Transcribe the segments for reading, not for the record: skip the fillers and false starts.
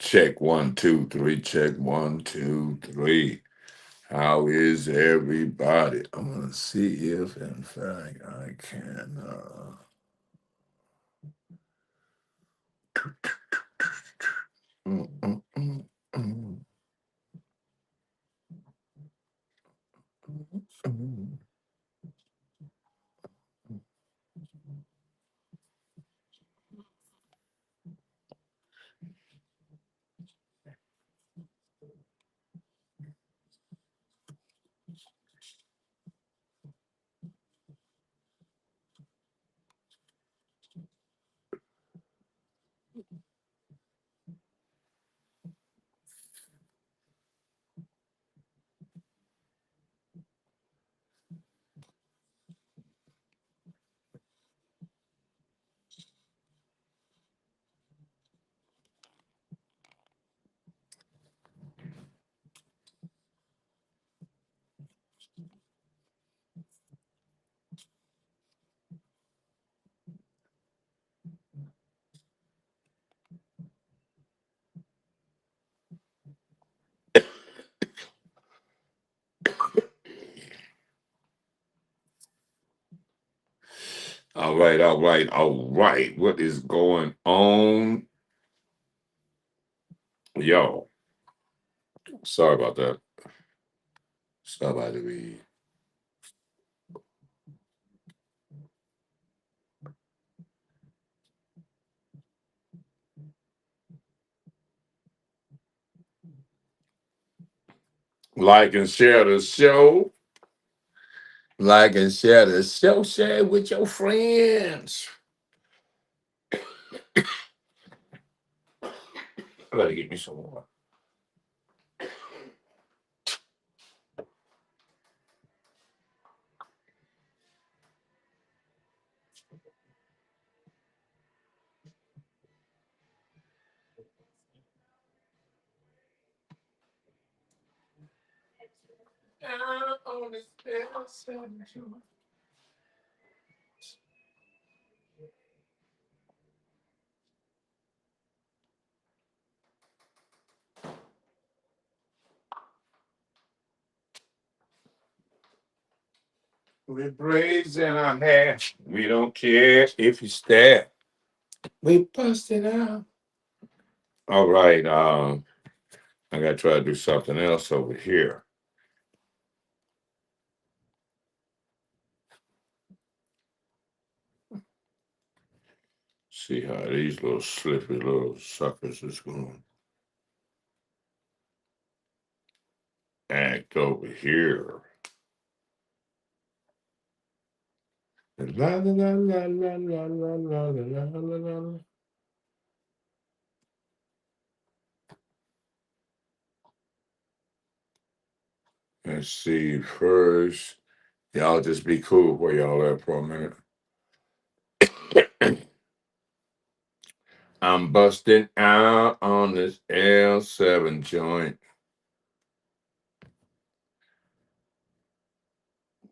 Check 1, 2, 3. Check 1, 2, 3. How is everybody? I'm gonna see if, in fact, I can. Mm, mm, mm, mm, mm. All right, all right, all right. What is going on? Yo, sorry about that. Sorry about the like and share the show. Like and share the show. Share it with your friends. I gotta get me some more. We praise in our hair. We don't care if you stare. We busted out. All right. I gotta try to do something else over here. See how these little slippy little suckers is going to act over here. La la la la la la la la la la la. Let's see first. Y'all just be cool where y'all at for a minute. I'm busting out on this L7 joint.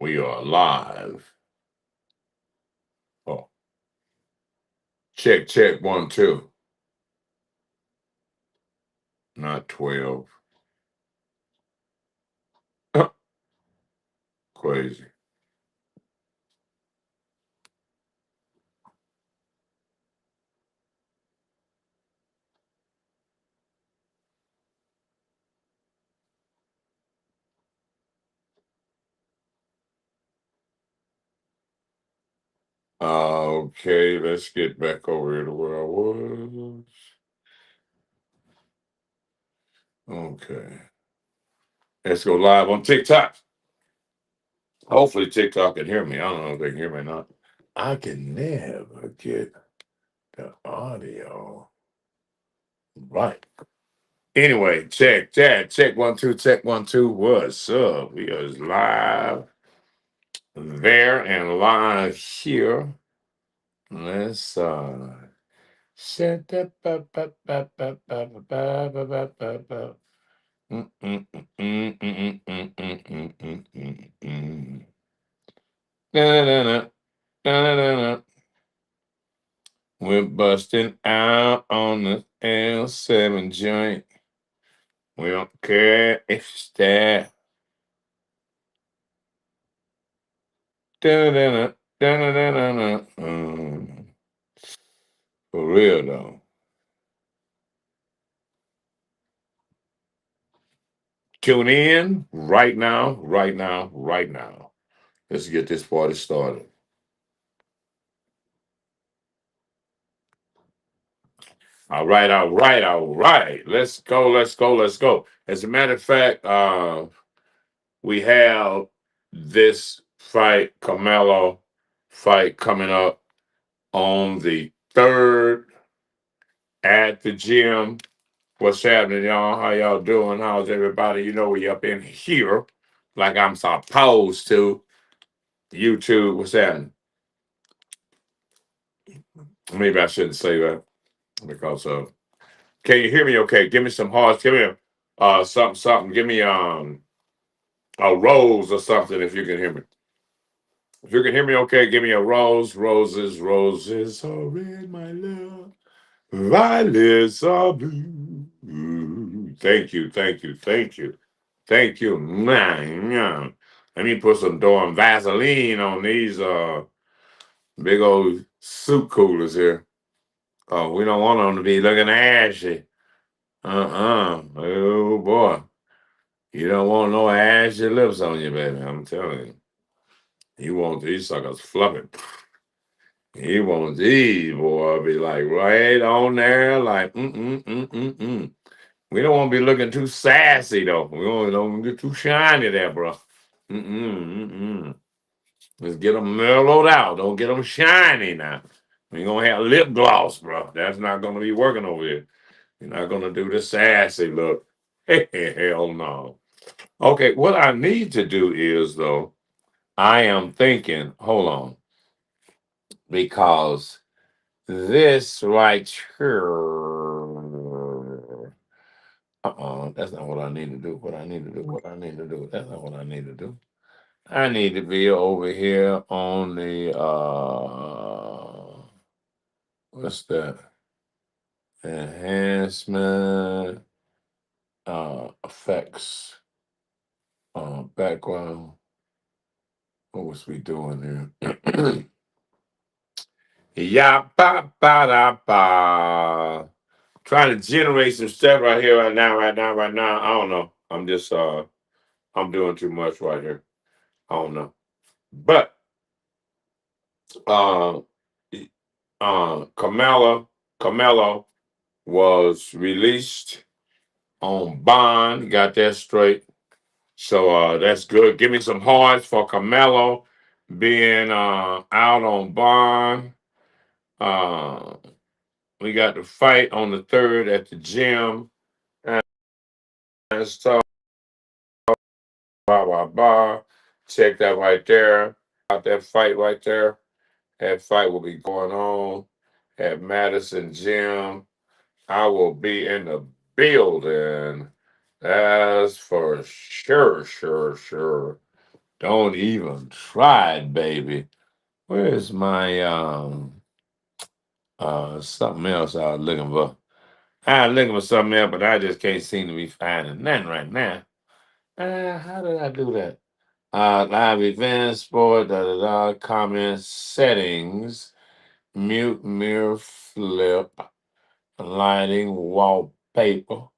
We are live. Oh, check, check, 1, 2. Not 12. Crazy. Okay, let's get back over here to where I was. Okay. Let's go live on TikTok. Hopefully TikTok can hear me. I don't know if they can hear me or not. I can never get the audio right. Anyway, check that. Check 1, 2, check 1, 2. What's up? We are live there and live here. Let's set that We're busting out on the L7 joint. We don't care if it's there. Da-da-da-da, da-da-da-da-da. For real though. Tune in right now, right now, right now. Let's get this party started. All right, all right, all right. Let's go, let's go, let's go. As a matter of fact, we have this fight, Carmelo fight coming up on the 3rd at the gym. What's happening, y'all? How y'all doing? How's everybody? You know we up in here like I'm supposed to. YouTube, what's happening? Maybe I shouldn't say that because can you hear me okay? Give me some hearts. Give me something. Give me a rose or something if you can hear me. If you can hear me okay, give me a rose. Roses, roses are red, my love. Violets are blue. Thank you, thank you, thank you. Thank you. Man. Let me put some Dawn Vaseline on these big old soup coolers here. Oh, we don't want them to be looking ashy. Oh boy. You don't want no ashy lips on you, baby. I'm telling you. You want these suckers fluffing. You want these, boy, be like right on there, like mm. We don't want to be looking too sassy though. We don't get too shiny there, bro. Mm. Let's get them mellowed out. Don't get them shiny now. We gonna have lip gloss, bro. That's not gonna be working over here. You're not gonna do the sassy look. Hell no. Okay, what I need to do is though, I am thinking, hold on, because this right here. That's not what I need to do. What I need to do. What I need to do. That's not what I need to do. I need to be over here on the what's that? Enhancement effects background. What was we doing here? Yeah, ba ba da ba. Trying to generate some stuff right here, right now, right now, right now. I don't know. I'm just I'm doing too much right here. I don't know. But uh Carmelo was released on bond, got that straight. So that's good. Give me some hearts for Carmelo being out on bond. Uh we got the fight on the 3rd at the gym. And so blah blah blah. Check that right there. Out that fight right there. That fight will be going on at Madison Gym. I will be in the building. That's for sure, sure, sure. Don't even try it, baby. Where's my something else I was looking for? I'm looking for something else, but I just can't seem to be finding nothing right now. How did I do that? Live events, sport, comments, settings, mute, mirror, flip, lighting, wallpaper.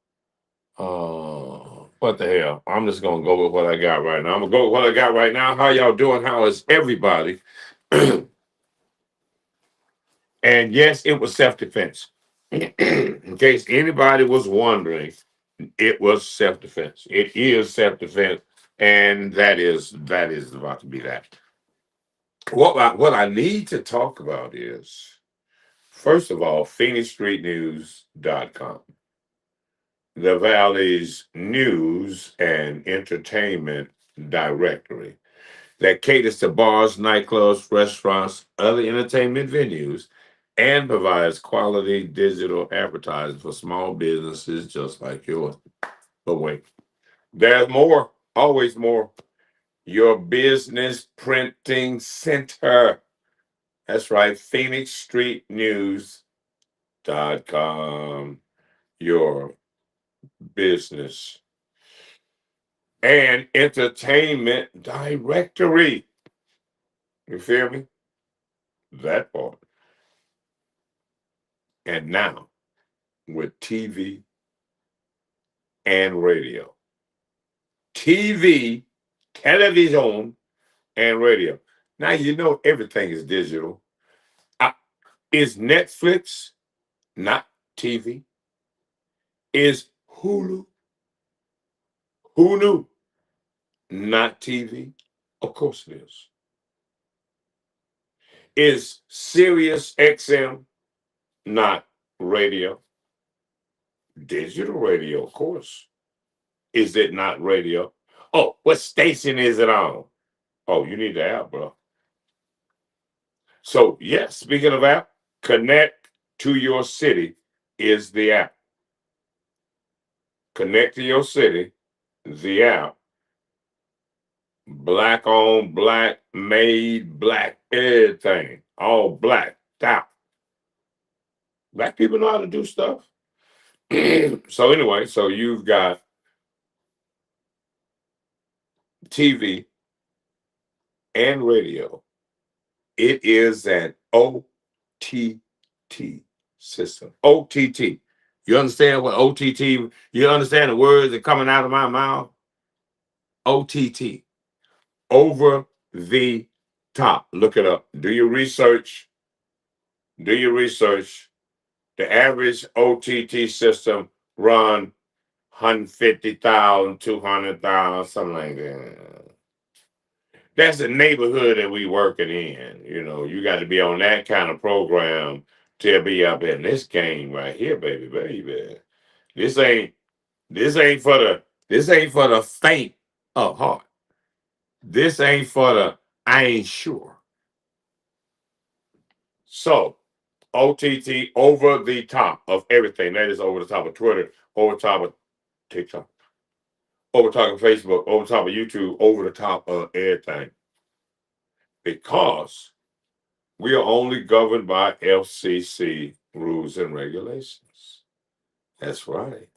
What the hell? I'm just gonna go with what I got right now. I'm gonna go with what I got right now. How y'all doing? How is everybody? And yes, it was self-defense. In case anybody was wondering, it was self-defense. It is self-defense, and that is about to be that. What I need to talk about is, first of all, PhoenixStreetNews.com, the Valley's news and entertainment directory that caters to bars, nightclubs, restaurants, other entertainment venues, and provides quality digital advertising for small businesses just like yours. But wait, there's more, always more. Your business printing center. That's right, PhoenixStreetNews.com, your business and entertainment directory. You feel me? That part. And now with TV and radio. TV, television, and radio. Now you know everything is digital. Uh, is Netflix not TV? Is Hulu not TV? Of course it is. Is Sirius XM not radio? Digital radio, of course. Is it not radio? Oh, what station is it on? Oh, you need the app, bro. So, yes, speaking of app, Connect to Your City is the app. Connect to Your City, the app. Black on, black made, black everything. All black out. Black people know how to do stuff. So, anyway, so you've got TV and radio. It is an OTT system. OTT. You understand what OTT? You understand the words that are coming out of my mouth? OTT. Over the top. Look it up. Do your research. Do your research. The average OTT system run 150,000, 200,000, something like that. That's the neighborhood that we working in. You know, you got to be on that kind of program to be up in this game right here, baby, baby. This ain't this ain't for the faint of heart. This ain't for the I ain't sure. So OTT over the top of everything. That is over the top of Twitter, over the top of TikTok, over the top of Facebook, over the top of YouTube, over the top of everything. Because we are only governed by FCC rules and regulations. That's right.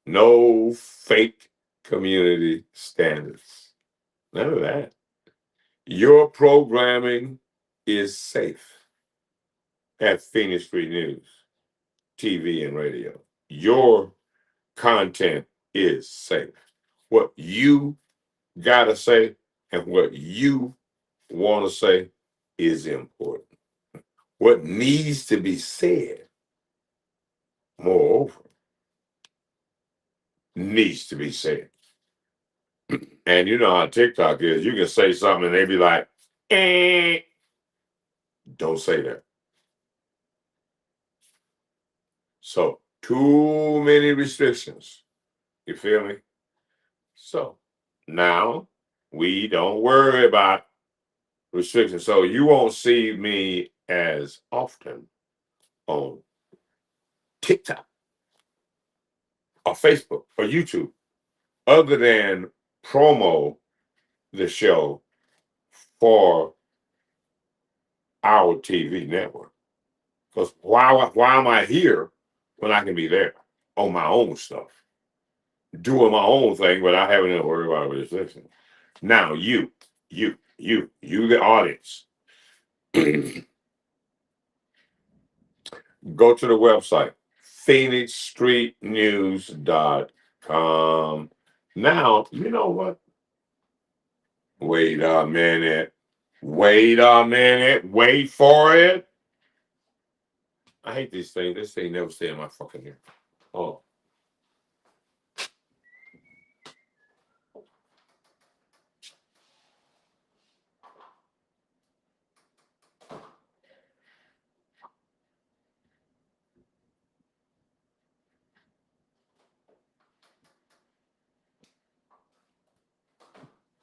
No fake community standards. None of that. Your programming is safe at Phoenix Street News, TV and radio. Your content is safe. What you gotta say and what you want to say is important. What needs to be said, moreover, needs to be said. And you know how TikTok is. You can say something and they be like, eh, don't say that. So, too many restrictions. You feel me? So, now we don't worry about restrictions. So, you won't see me as often on TikTok or Facebook or YouTube other than promo the show for our TV network. Because why am I here when I can be there on my own stuff, doing my own thing without having to worry about restrictions? Now, the audience, go to the website, PhoenixStreetNews.com. Now, you know what? Wait a minute. Wait a minute. Wait for it. I hate these things. This thing never stay in my fucking ear. Oh.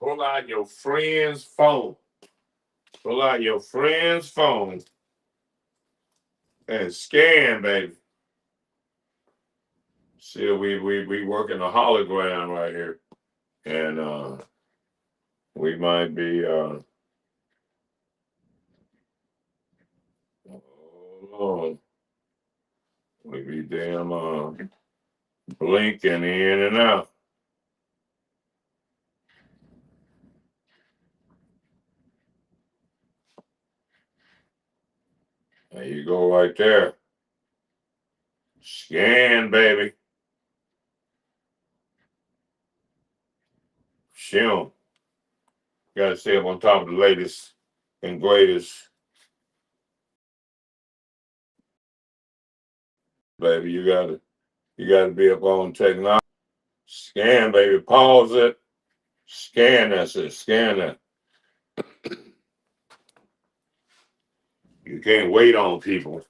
Pull out your friend's phone. Pull out your friend's phone and scan, baby. See, we working a hologram right here, and we might be We be damn blinking in and out. There you go right there. Scan, baby. Shim. Gotta stay up on top of the latest and greatest. Baby, you gotta be up on technology. Scan, baby. Pause it. Scan that shit. Scan that. You can't wait on people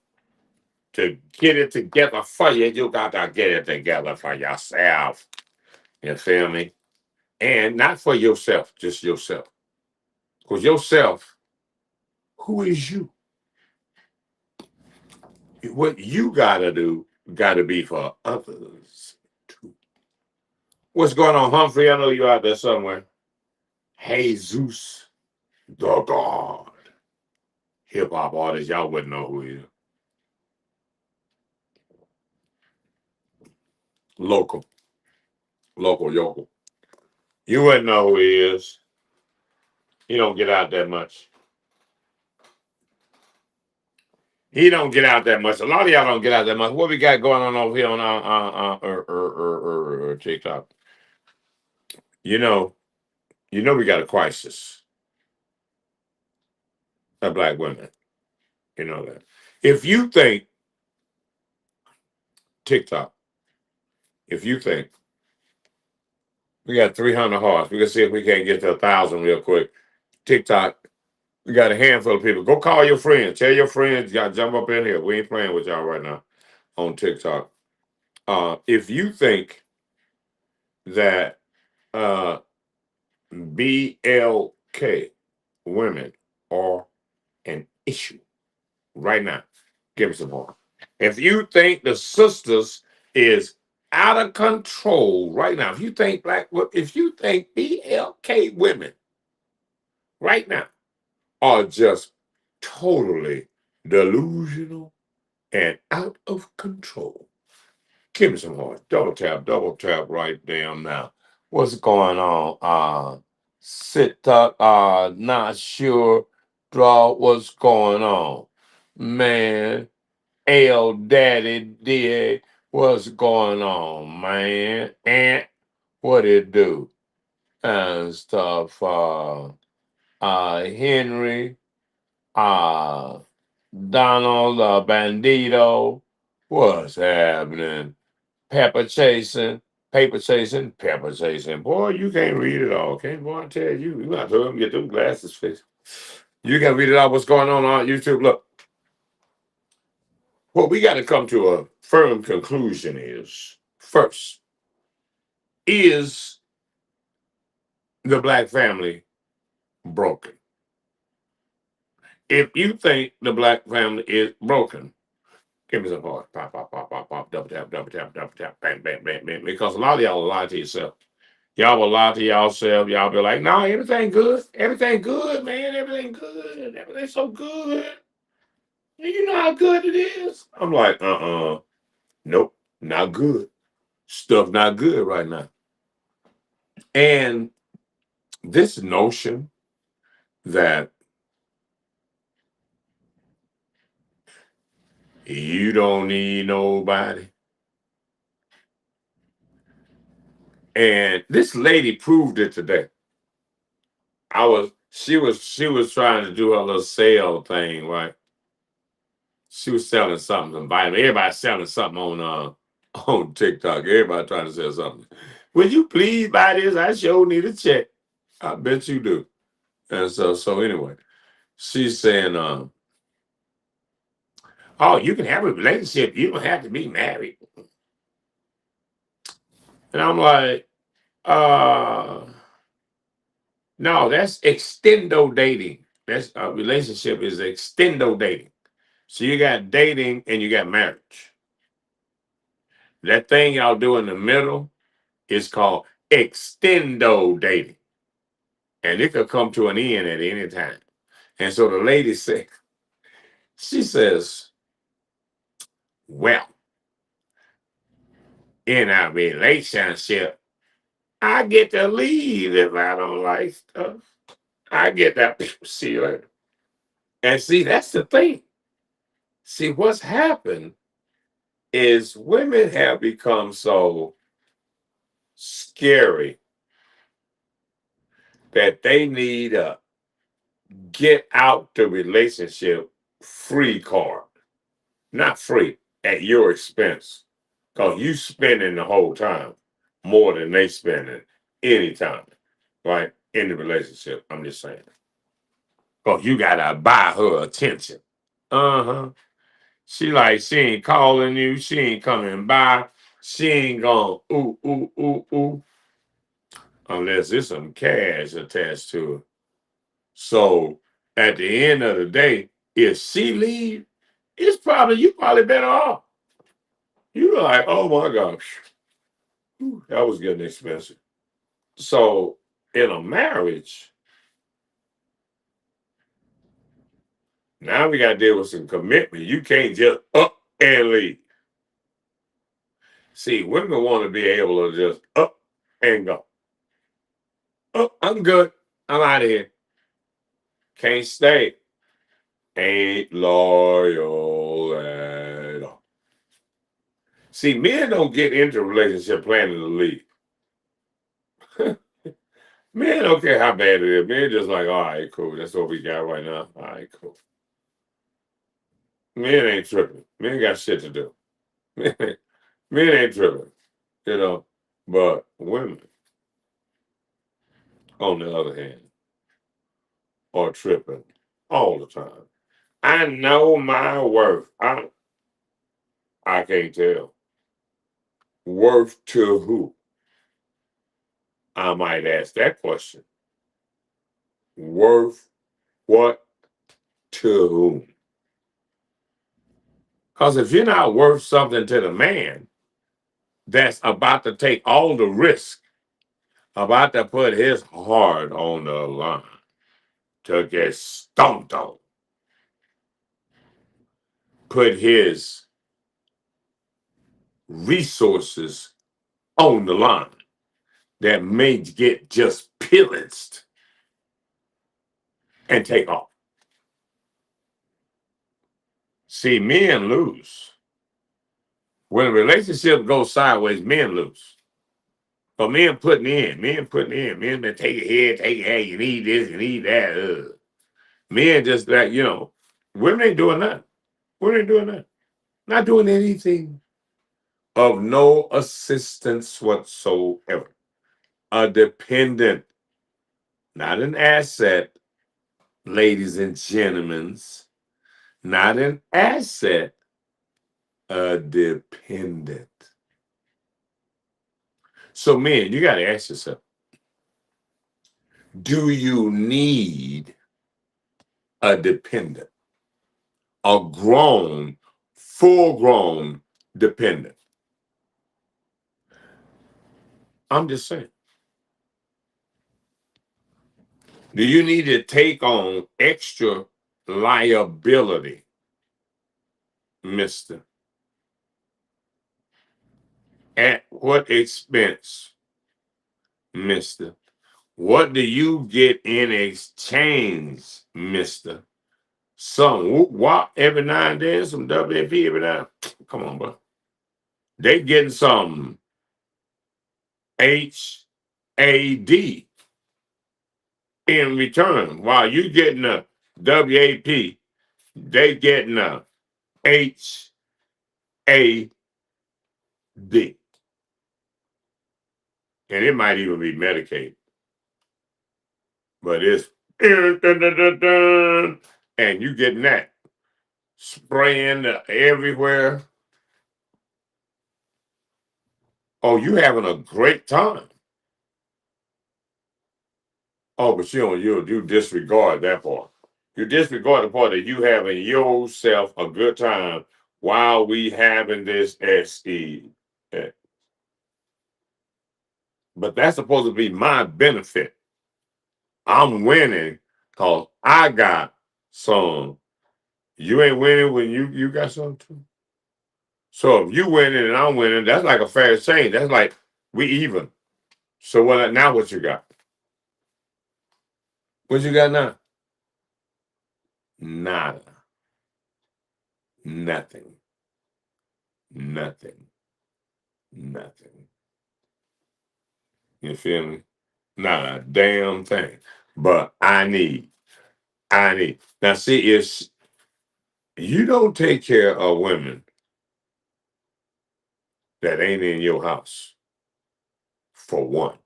to get it together for you. You gotta get it together for yourself. You feel me? And not for yourself, just yourself. Because yourself, who is you? What you gotta do, gotta be for others too. What's going on, Humphrey? I know you're out there somewhere. Jesus, the God. Hip hop artist, y'all wouldn't know who he is. Local, yokel. You wouldn't know who he is. He don't get out that much. He don't get out that much. A lot of y'all don't get out that much. What we got going on over here on TikTok? You know, we got a crisis of black women. You know that. If you think TikTok, if you think we got 300 hearts, we can see if we can't get to 1,000 real quick. TikTok, we got a handful of people. Go call your friends. Tell your friends, y'all jump up in here. We ain't playing with y'all right now on TikTok. If you think that BLK women are an issue right now, give me some more. If you think the sisters is out of control right now, if you think BLK women right now are just totally delusional and out of control, give me some more. Double tap right down now. What's going on? Sit up, not sure. Draw what's going on. Man, L Daddy did what's going on, man. And what it do? And stuff. Henry, uh Donald Bandito. What's happening? Paper chasing, pepper chasing. Boy, you can't read it all. Can't boy I tell you. You got to get them glasses fixed. You can read it all what's going on YouTube. Look, what we got to come to a firm conclusion is first, is the black family broken? If you think the black family is broken, give me some heart. Pop, pop, pop, pop, pop, double tap, bang, bang, bang, bang. Because a lot of y'all will lie to yourself. Y'all will lie to y'allself. Y'all be like, no, everything good. Everything good, man. Everything good. Everything's so good. You know how good it is? I'm like, nope, not good. Stuff not good right now. And this notion that you don't need nobody. And this lady proved it today. She was trying to do her little sale thing, right? She was selling something, some vitamin. Everybody's selling something on TikTok. Everybody trying to sell something. Will you please buy this? I sure need a check. I bet you do. And so anyway, she's saying, oh, you can have a relationship. You don't have to be married. And I'm like, no, that's extendo dating. That's a relationship is extendo dating. So you got dating and you got marriage. That thing y'all do in the middle is called extendo dating. And it could come to an end at any time. And so the lady said, she says, well, in a relationship, I get to leave if I don't like stuff. I get that. See you later. And see, that's the thing. See, what's happened is women have become so scary that they need a get out the relationship free card. Not free, at your expense. Because you spending the whole time more than they spending any time, right? In the relationship. I'm just saying. Because you gotta buy her attention. Uh-huh. She ain't calling you, she ain't coming by, she ain't going ooh, ooh, ooh, ooh. Unless there's some cash attached to it. So at the end of the day, if she leave, you probably better off. You're like, oh my gosh, that was getting expensive. So in a marriage, now we got to deal with some commitment. You can't just up and leave. See, women want to be able to just up and go. Oh, I'm good. I'm out of here. Can't stay. Ain't loyal at all. See, men don't get into a relationship planning to leave. Men don't care how bad it is. Men just like, all right, cool. That's what we got right now. All right, cool. Men ain't tripping. Men got shit to do. Men ain't tripping, you know. But women, on the other hand, are tripping all the time. I know my worth. I can't tell. Worth to who? I might ask that question. Worth what to whom? Because if you're not worth something to the man that's about to take all the risk, about to put his heart on the line to get stomped on, put his resources on the line that may get just pillaged and take off. See, men lose. When a relationship goes sideways, men lose. But men putting in, men been take it head, you need this, you need that. Men just that, women ain't doing nothing. Women ain't doing nothing. Not doing anything of no assistance whatsoever. A dependent, not an asset, ladies and gentlemen, not an asset, a dependent. So, men, you got to ask yourself, do you need a dependent? A grown, full grown dependent? I'm just saying. Do you need to take on extra liability, mister? At what expense, mister? What do you get in exchange, mister? Some whoop wop every now and then, some WFP every now. Come on, bro. They getting some HAD in return. While you getting a WAP, they getting a HAD. And it might even be Medicaid. But it's and you getting that spraying everywhere. Oh, you having a great time. Oh, but you disregard that part. You disregard the part that you having yourself a good time while we having this SE. But that's supposed to be my benefit. I'm winning because I got some. You ain't winning when you got some too. So if you winning and I'm winning, that's like a fair exchange. That's like we even. So what now what you got? What you got now? Nada. Nothing. Nothing. Nothing. You feel me? Not a damn thing. But I need. Now see, if you don't take care of women that ain't in your house, for one.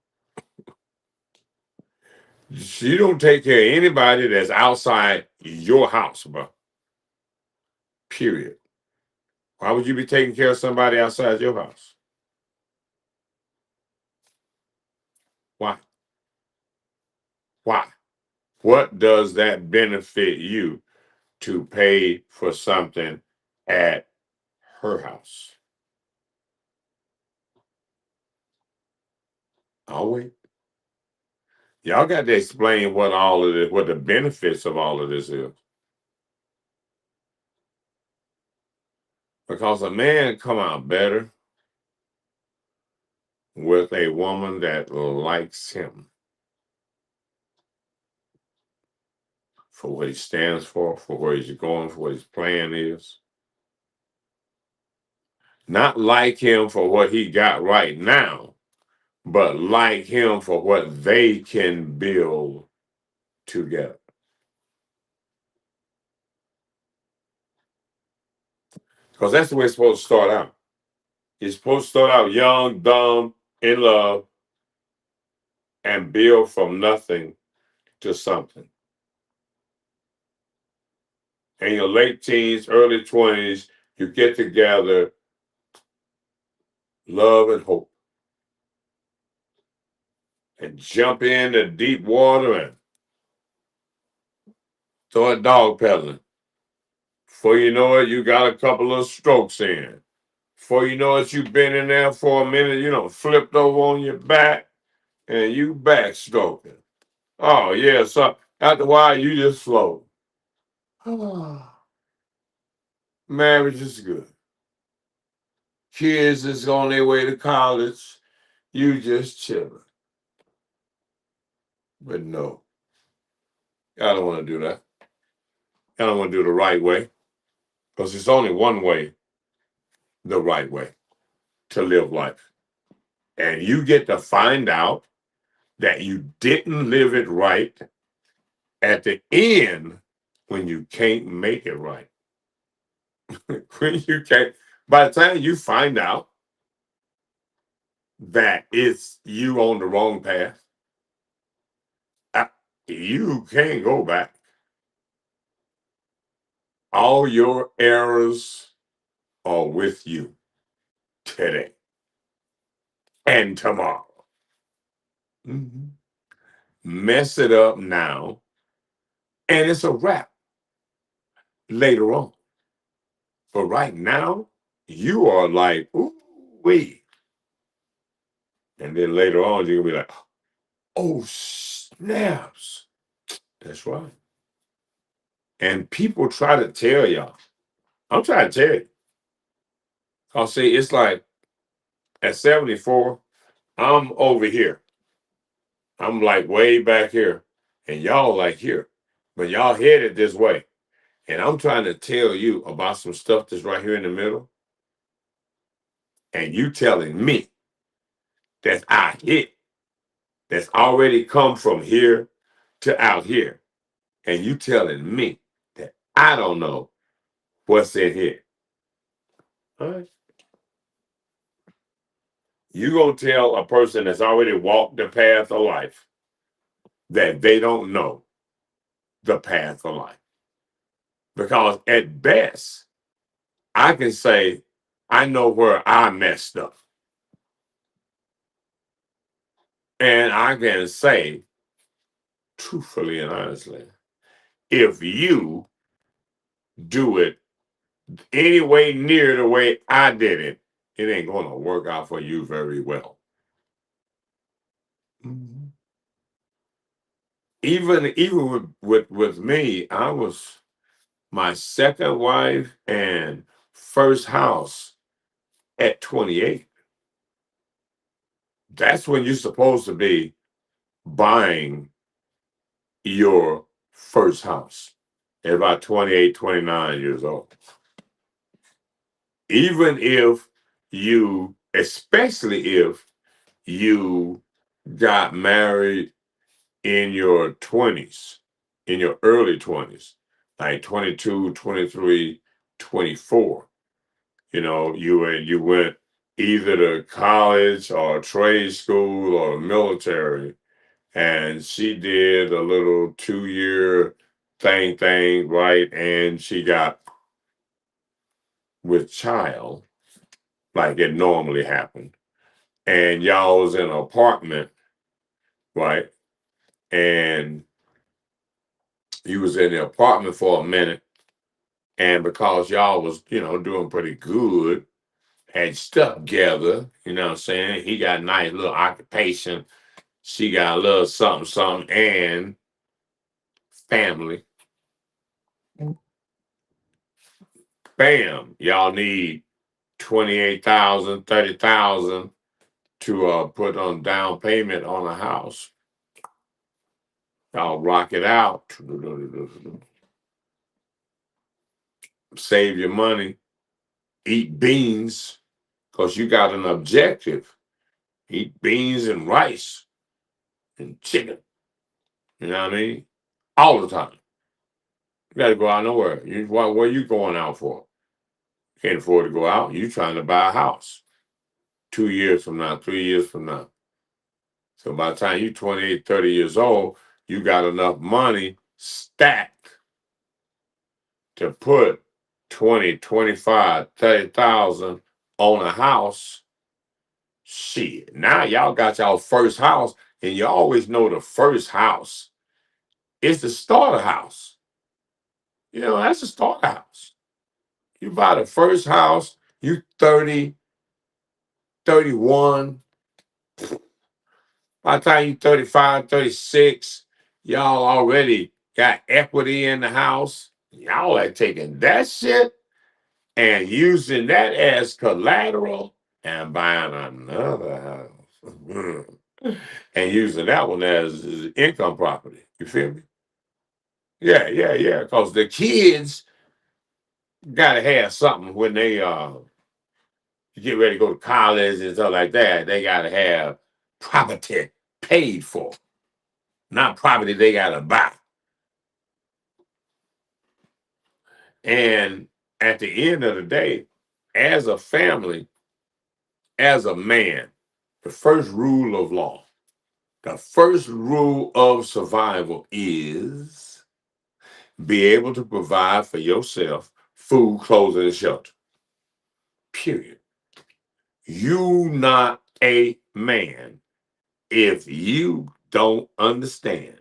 You don't take care of anybody that's outside your house, bro. Period. Why would you be taking care of somebody outside your house? Why? Why? What does that benefit you to pay for something at her house? I'll wait. Y'all got to explain what all of this, what the benefits of all of this is. Because a man come out better with a woman that likes him for what he stands for where he's going, for what his plan is. Not like him for what he got right now, but like him for what they can build together. Because that's the way it's supposed to start out. You're supposed to start out young, dumb, in love, and build from nothing to something. In your late teens, early 20s, you get together, love and hope, and jump into deep water and start dog pedaling. Before you know it, you got a couple of strokes in. Before you know it, you've been in there for a minute, flipped over on your back and you backstroking. Oh, yeah, so after a while, you just float. Marriage is good. Kids is on their way to college. You just chilling. But no, I don't want to do that. I don't want to do the right way because there's only one way, the right way to live life. And you get to find out that you didn't live it right at the end when you can't make it right. When you can't, by the time you find out that it's you on the wrong path, uh, you can't go back. All your errors are with you today and tomorrow. Mhm. Mess it up now, and it's a wrap later on. But right now, you are like, ooh, wee. And then later on, you're going to be like, oh, snaps. That's right. And people try to tell y'all. I'm trying to tell you. I'll say it's like at 74, I'm over here. I'm like way back here. And y'all like here. But y'all headed this way. And I'm trying to tell you about some stuff that's right here in the middle. And you telling me that's out here. That's already come from here to out here. And you telling me that I don't know what's in here. All right. You gonna tell a person that's already walked the path of life that they don't know the path of life. Because at best, I can say, I know where I messed up. And I can say, truthfully and honestly, if you do it any way near the way I did it, it ain't gonna work out for you very well. Mhm. Even with me, I was my second wife and first house. at 28. That's when you're supposed to be buying your first house at about 28, 29 years old. Even if you, especially if you got married in your 20s, in your early 20s, like 22, 23, 24. You went either to college or trade school or military, and she did a little 2-year thing, right? And she got with child, like it normally happened. And y'all was in an apartment, right? And you was in the apartment for a minute, and because y'all was, doing pretty good, had stuff together, you know what I'm saying? He got a nice little occupation. She got a little something, something, and family. Bam, y'all need 28,000, 30,000 to put on down payment on a house. Y'all rock it out. Save your money. Eat beans, because you got an objective. Eat beans and rice and chicken. You know what I mean? All the time. You got to go out nowhere. What are you going out for? Can't afford to go out. You trying to buy a house 2 years from now, 3 years from now. So by the time you're 28, 30 years old, you got enough money stacked to put 20, 25, 30,000 on a house. Shit. Now y'all got y'all first house, and you always know the first house is the starter house. That's the starter house. You buy the first house, you 30, 31. By the time you 35, 36, y'all already got equity in the house. Y'all are taking that shit and using that as collateral and buying another house. And using that one as income property. You feel me? Yeah. Because the kids gotta have something when they get ready to go to college and stuff like that. They gotta have property paid for, not property they gotta buy. And at the end of the day, as a family, as a man, the first rule of law, the first rule of survival is be able to provide for yourself food, clothing, and shelter. Period. You not a man if you don't understand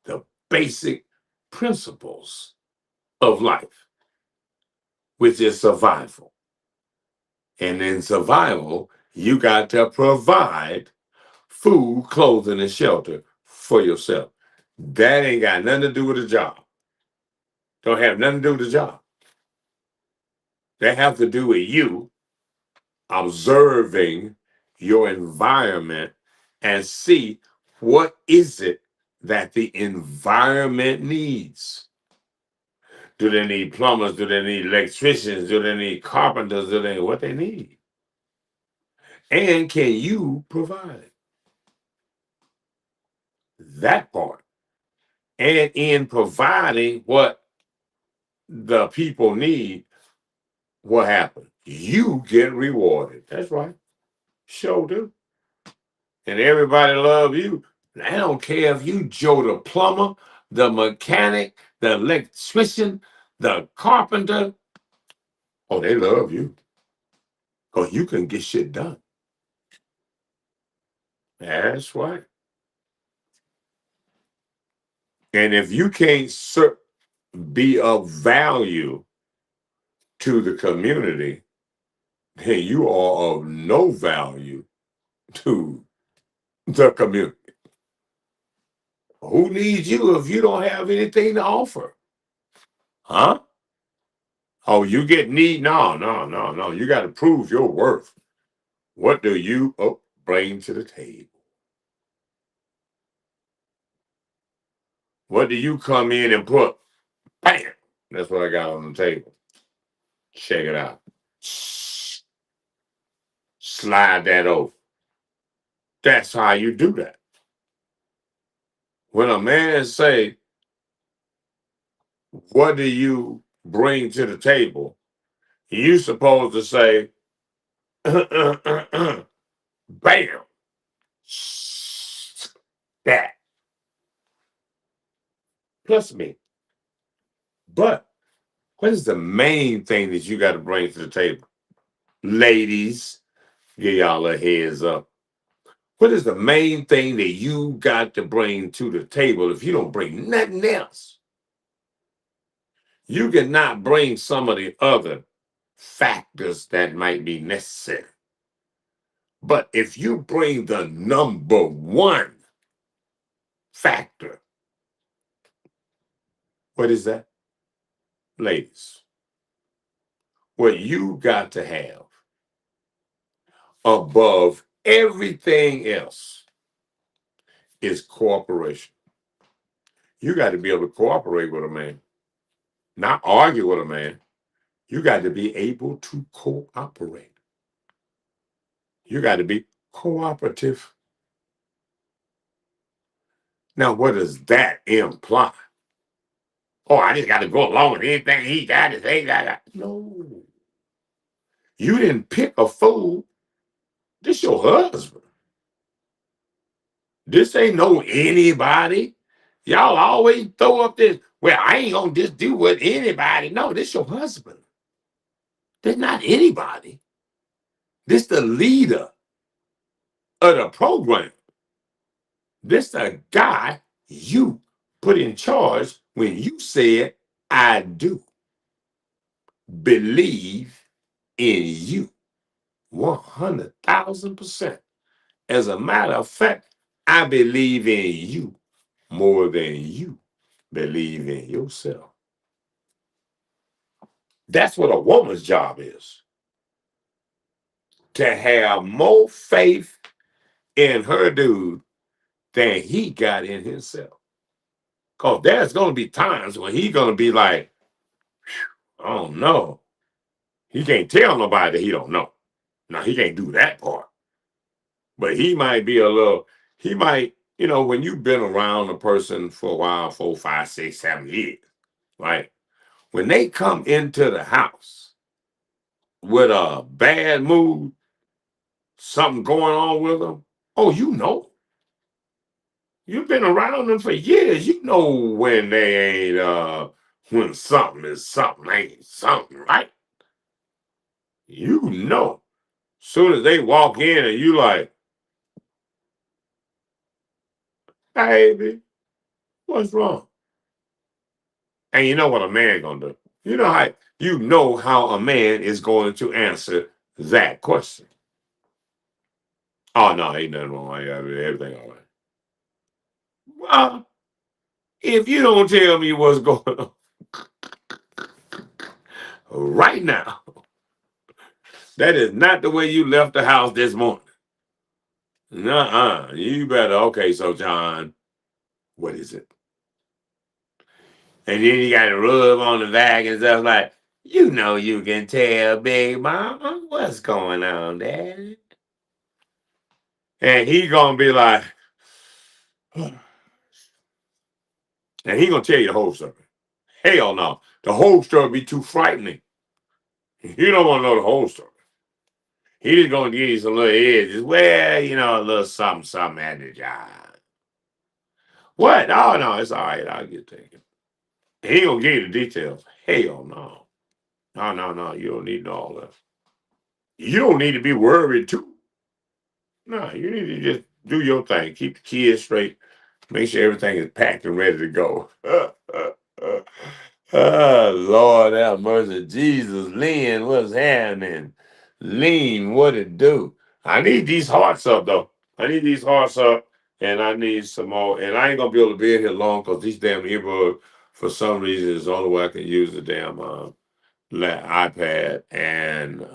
the basic principles of life, which is survival. And in survival, you got to provide food, clothing, and shelter for yourself. That ain't got nothing to do with the job. Don't have nothing to do with the job. That have to do with you observing your environment and see what is it that the environment needs. Do they need plumbers? Do they need electricians? Do they need carpenters? Do they what they need? And can you provide it? That part? And in providing what the people need, what happens? You get rewarded. That's right. Sure do. And everybody love you. I don't care if you Joe the plumber, the mechanic, the electrician, the carpenter. Oh, they love you. Because you can get shit done. That's right. And if you can't be of value to the community, then you are of no value to the community. Who needs you if you don't have anything to offer? Huh? Oh, you get need? No, no, no, no. You got to prove your worth. What do you bring to the table? What do you come in and put? Bam! That's what I got on the table. Check it out. Slide that over. That's how you do that. When a man say, what do you bring to the table? You supposed to say, bam, that plus me. But what is the main thing that you got to bring to the table? Ladies, give y'all a heads up. What is the main thing that you got to bring to the table if you don't bring nothing else? You cannot bring some of the other factors that might be necessary. But if you bring the number one factor, what is that? Ladies, what you got to have above everything else is cooperation. You got to be able to cooperate with a man, not argue with a man. You got to be able to cooperate. You got to be cooperative. Now, what does that imply? Oh, I just got to go along with anything he got to say. That. No. You didn't pick a fool. This your husband. This ain't no anybody. Y'all always throw up this, well, I ain't going to just do what anybody. No, this your husband. This not anybody. This the leader of the program. This the guy you put in charge when you said, I do believe in you 100,000%. As a matter of fact, I believe in you more than you believe in yourself. That's what a woman's job is. To have more faith in her dude than he got in himself. Because there's going to be times when he's going to be like, oh no. He can't tell nobody that he don't know. Now, he can't do that part. But he might be a little, he might, when you've been around a person for a while, 4, 5, 6, 7 years, right? When they come into the house with a bad mood, something going on with them, oh, you know. You've been around them for years. You know when they ain't, when something is something ain't something, right? You know. Soon as they walk in and you like, baby, what's wrong? And you know what a man gonna do. You know how a man is going to answer that question. Oh no, ain't nothing wrong. I got everything all right. Well, if you don't tell me what's going on right now, that is not the way you left the house this morning. Nuh-uh. You better, okay, so John, what is it? And then you got to rub on the back and stuff like, you can tell Big Mama what's going on, Daddy. And he gonna be like, and he gonna tell you the whole story. Hell no. The whole story be too frightening. You don't want to know the whole story. He just gonna give you some little edges. Well, a little something, something at the job. What? Oh no, it's all right. I'll get taken. He ain't gonna give you the details. Hell no. No, no, no. You don't need all that. You don't need to be worried too. No, you need to just do your thing. Keep the kids straight. Make sure everything is packed and ready to go. Oh, Lord have mercy. Jesus, Lynn, what's happening? Lean, what it do? I need these hearts up, though. I need these hearts up, and I need some more. And I ain't going to be able to be in here long because these damn earbuds, for some reason, is the only way I can use the damn iPad, and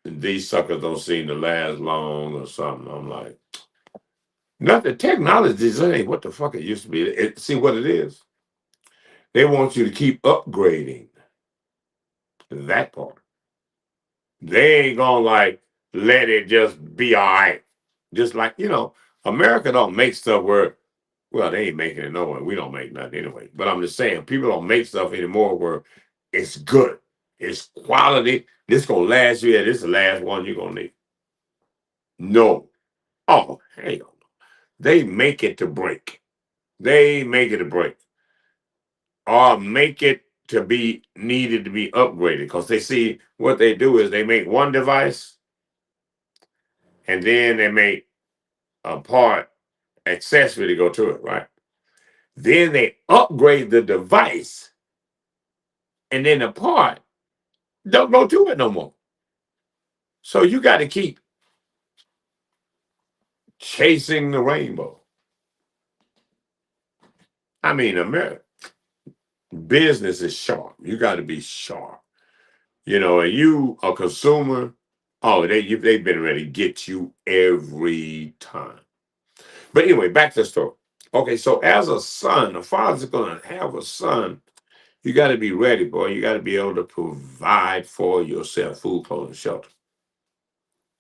these suckers don't seem to last long or something. I'm like, nothing. Technology ain't what the fuck it used to be. See what it is? They want you to keep upgrading that part. They ain't gonna like let it just be all right. Just like, America don't make stuff where, well, they ain't making it nowhere. We don't make nothing anyway. But I'm just saying, people don't make stuff anymore where it's good. It's quality. This gonna last you. Yeah, this is the last one you're gonna need. No. Oh, hell no. They make it to break. They make it to break. Or make it to be needed to be upgraded. Because they see what they do is they make one device and then they make a part accessory to go to it, right? Then they upgrade the device, and then the part don't go to it no more. So you got to keep chasing the rainbow. I mean, America business is sharp. You got to be sharp. And you a consumer. Oh, they've been ready to get you every time. But anyway, back to the story. Okay, so as a son, a father's going to have a son. You got to be ready, boy. You got to be able to provide for yourself food, clothing, shelter.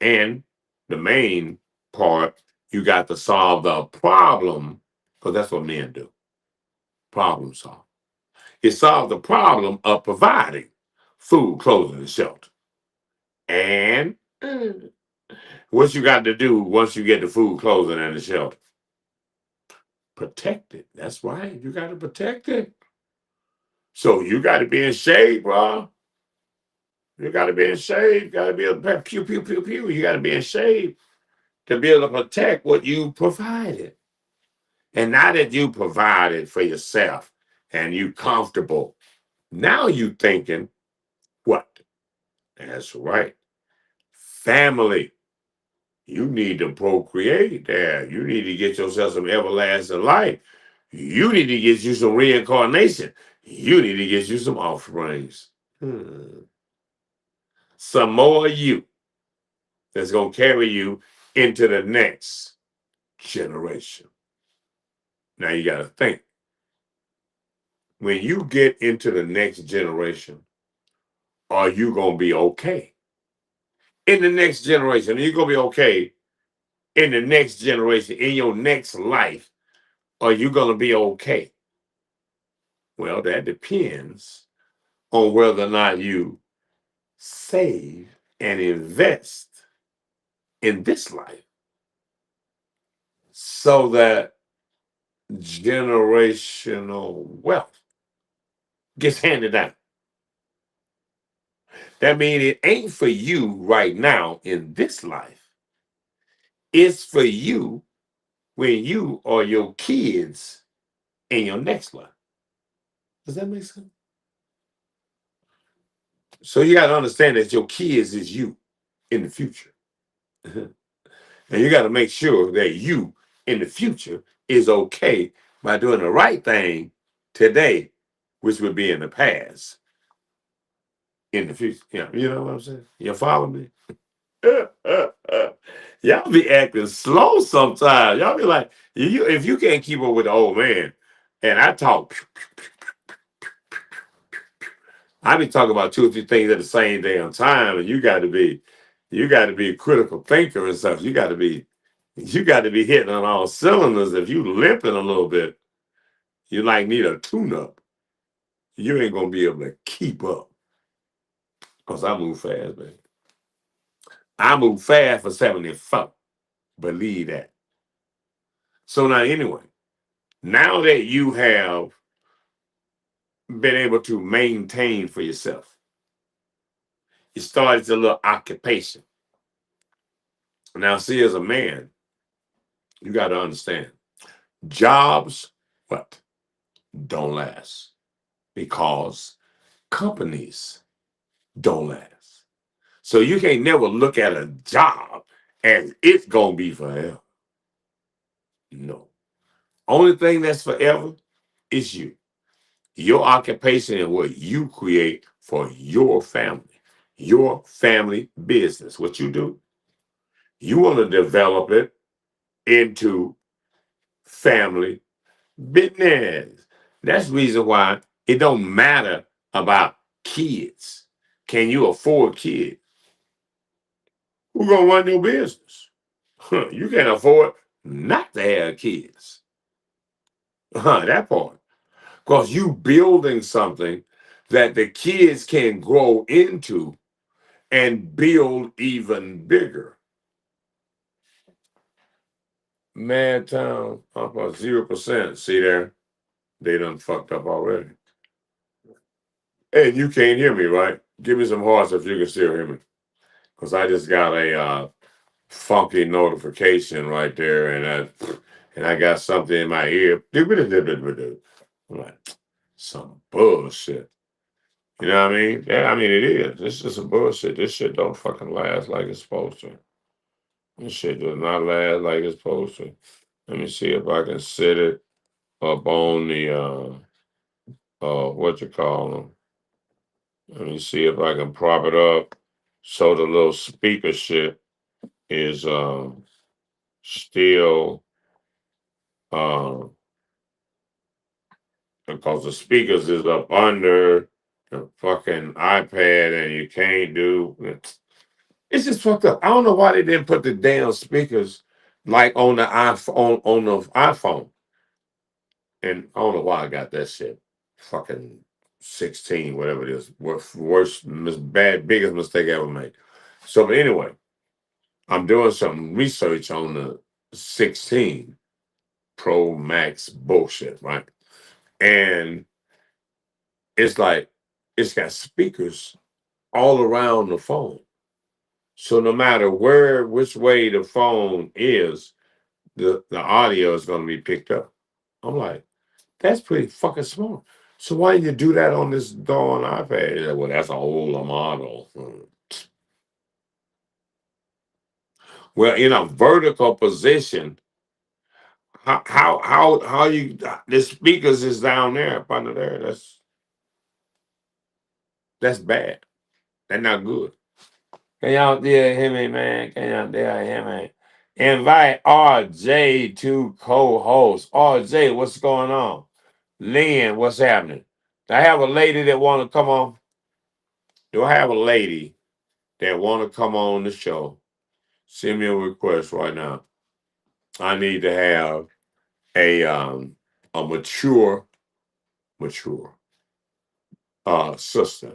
And the main part, you got to solve the problem, because that's what men do. Problem solve. It solves the problem of providing food, clothing, and shelter. And what you got to do once you get the food, clothing, and the shelter? Protect it. That's right. You got to protect it. So you got to be in shape, bro. You got to be in shape. You got to be able to pew, pew, pew, pew. You got to be in shape to be able to protect what you provided. And now that you provided for yourself and you comfortable, now you thinking, what? That's right. Family. You need to procreate there. You need to get yourself some everlasting life. You need to get you some reincarnation. You need to get you some offsprings. Some more of you that's going to carry you into the next generation. Now you got to think. When you get into the next generation, are you going to be okay? In the next generation, are you going to be okay in the next generation, in your next life? Are you going to be okay? Well, that depends on whether or not you save and invest in this life so that generational wealth gets handed down. That means it ain't for you right now in this life. It's for you when you or your kids in your next life. Does that make sense? So you got to understand that your kids is you in the future. And you got to make sure that you in the future is okay by doing the right thing today, which would be in the past, in the future. You know what I'm saying? You follow me? Y'all be acting slow sometimes. Y'all be like, if you can't keep up with the old man, and I talk, I be talking about two or three things at the same damn time, and you got to be a critical thinker and stuff. You got to be hitting on all cylinders. If you limping a little bit, you like need a tune-up. You ain't gonna be able to keep up. Cause I move fast, man. I move fast for 74. Believe that. So now anyway, now that you have been able to maintain for yourself, you started a little occupation. Now, see, as a man, you got to understand jobs, what? Don't last because companies don't last. So you can't never look at a job as it's going to be forever. No. Only thing that's forever is you. Your occupation and what you create for your family business. What you do, you want to develop it into family business. That's the reason why it don't matter about kids. Can you afford kids? Who's gonna run your business? You can't afford not to have kids. That part. Because you building something that the kids can grow into and build even bigger. Madtown up at 0%. See there? They done fucked up already. And you can't hear me, right? Give me some hearts if you can still hear me. Because I just got a funky notification right there, and I got something in my ear. I'm like, some bullshit. You know what I mean? Yeah, I mean it is. This is some bullshit. This shit don't fucking last like it's supposed to. This shit does not last like it's supposed to. Let me see if I can set it up on the what you call them. Let me see if I can prop it up so the little speaker shit is still because the speakers is up under the fucking iPad and you can't do it's just fucked up. I don't know why they didn't put the damn speakers like on the iPhone on the iPhone. And I don't know why I got that shit. Fucking 16, whatever it is. Worst biggest mistake I ever made. So but anyway, I'm doing some research on the 16 Pro Max bullshit, right? And it's like it's got speakers all around the phone. So no matter which way the phone is, the audio is going to be picked up. I'm like, that's pretty fucking smart. So why didn't you do that on this darn iPad? Like, well, that's an older model. Well, in a vertical position, how you the speakers is down there up under there? That's bad. That's not good. Can y'all still hear me, man? Can y'all still hear me? Invite RJ to co-host. RJ, what's going on? Lynn, what's happening? Do I have a lady that want to come on? Do I have a lady that want to come on the show? Send me a request right now. I need to have a mature sister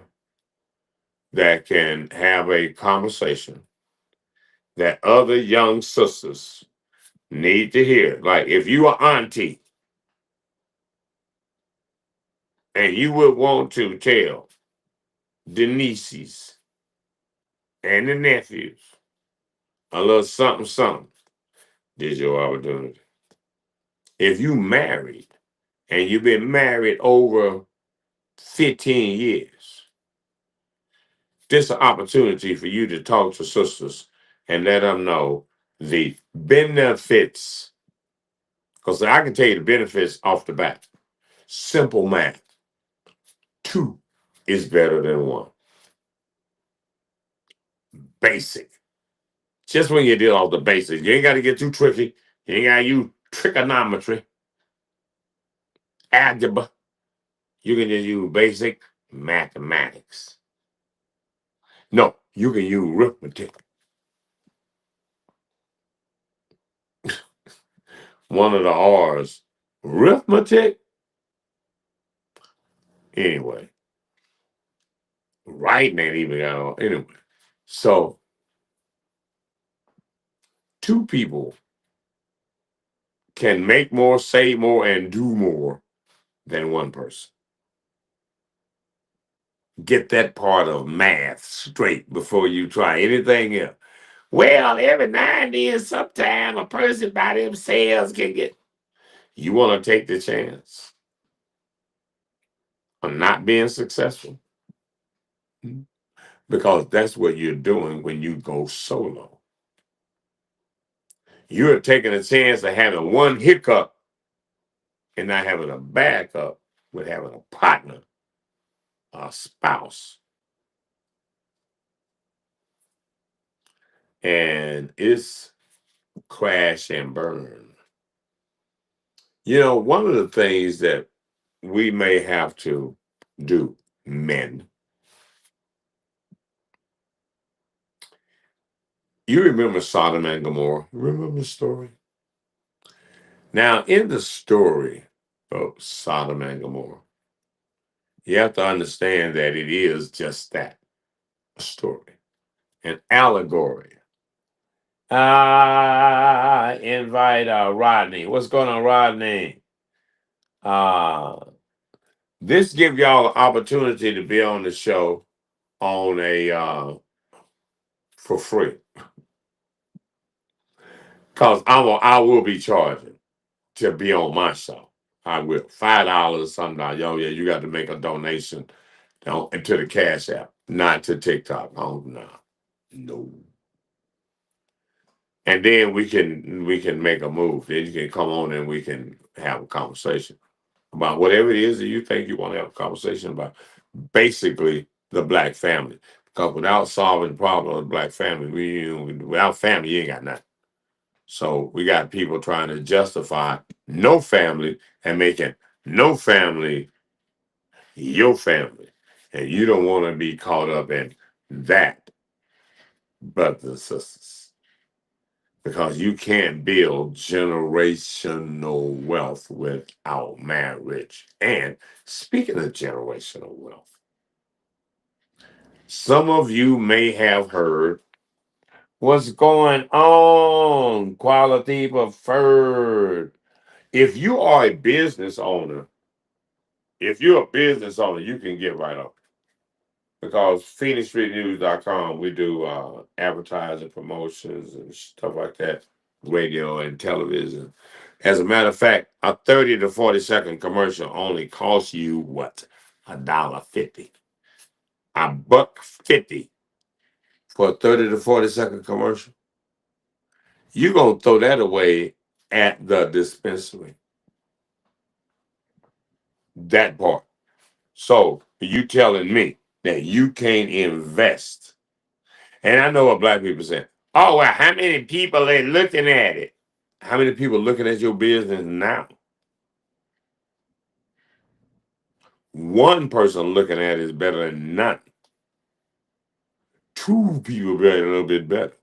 that can have a conversation that other young sisters need to hear. Like if you are auntie and you would want to tell the nieces and the nephews a little something, something, this is your opportunity. If you married and you've been married over 15 years, this is an opportunity for you to talk to sisters and let them know the benefits. Because I can tell you the benefits off the bat. Simple math. 2 is better than 1. Basic. Just when you deal all the basics. You ain't got to get too tricky. You ain't got to use trigonometry, algebra. You can just use basic mathematics. No, you can use arithmetic. One of the R's. Arithmetic? Anyway. Writing ain't even got on. Anyway. So, 2 people can make more, say more, and do more than 1 person. Get that part of math straight before you try anything else. Well, every now and then, sometime a person by themselves can get. You want to take the chance of not being successful? Because that's what you're doing when you go solo. You're taking a chance of having one hiccup and not having a backup with having a partner, a spouse, and it's crash and burn. One of the things that we may have to do, men, you remember Sodom and Gomorrah? Remember the story? Now, in the story of Sodom and Gomorrah, you have to understand that it is just that, a story, an allegory. I invite Rodney. What's going on, Rodney? Uh, this give y'all an opportunity to be on the show on a for free, cause I will be charging to be on my show. I will $5 something. Yo, yeah, you got to make a donation to the Cash App, not to TikTok. Oh no. And then we can make a move. Then you can come on and we can have a conversation about whatever it is that you think you want to have a conversation about. Basically, the black family. Because without solving the problem of the black family, without family, you ain't got nothing. So we got people trying to justify no family and making no family your family. And you don't want to be caught up in that, brothers and sisters. Because you can't build generational wealth without marriage. And speaking of generational wealth, some of you may have heard what's going on, Quality Preferred. If you are a business owner, you can get right up. Because PhoenixStreetNews.com, we do advertising, promotions, and stuff like that, radio and television. As a matter of fact, a 30 to 40-second commercial only costs you what? $1.50. $1.50 for a 30 to 40-second commercial. You're going to throw that away at the dispensary. That part. So you telling me that you can't invest? And I know what black people say. Oh, well, how many people are looking at it? How many people looking at your business now? One person looking at it is better than none. Two people better, a little bit better.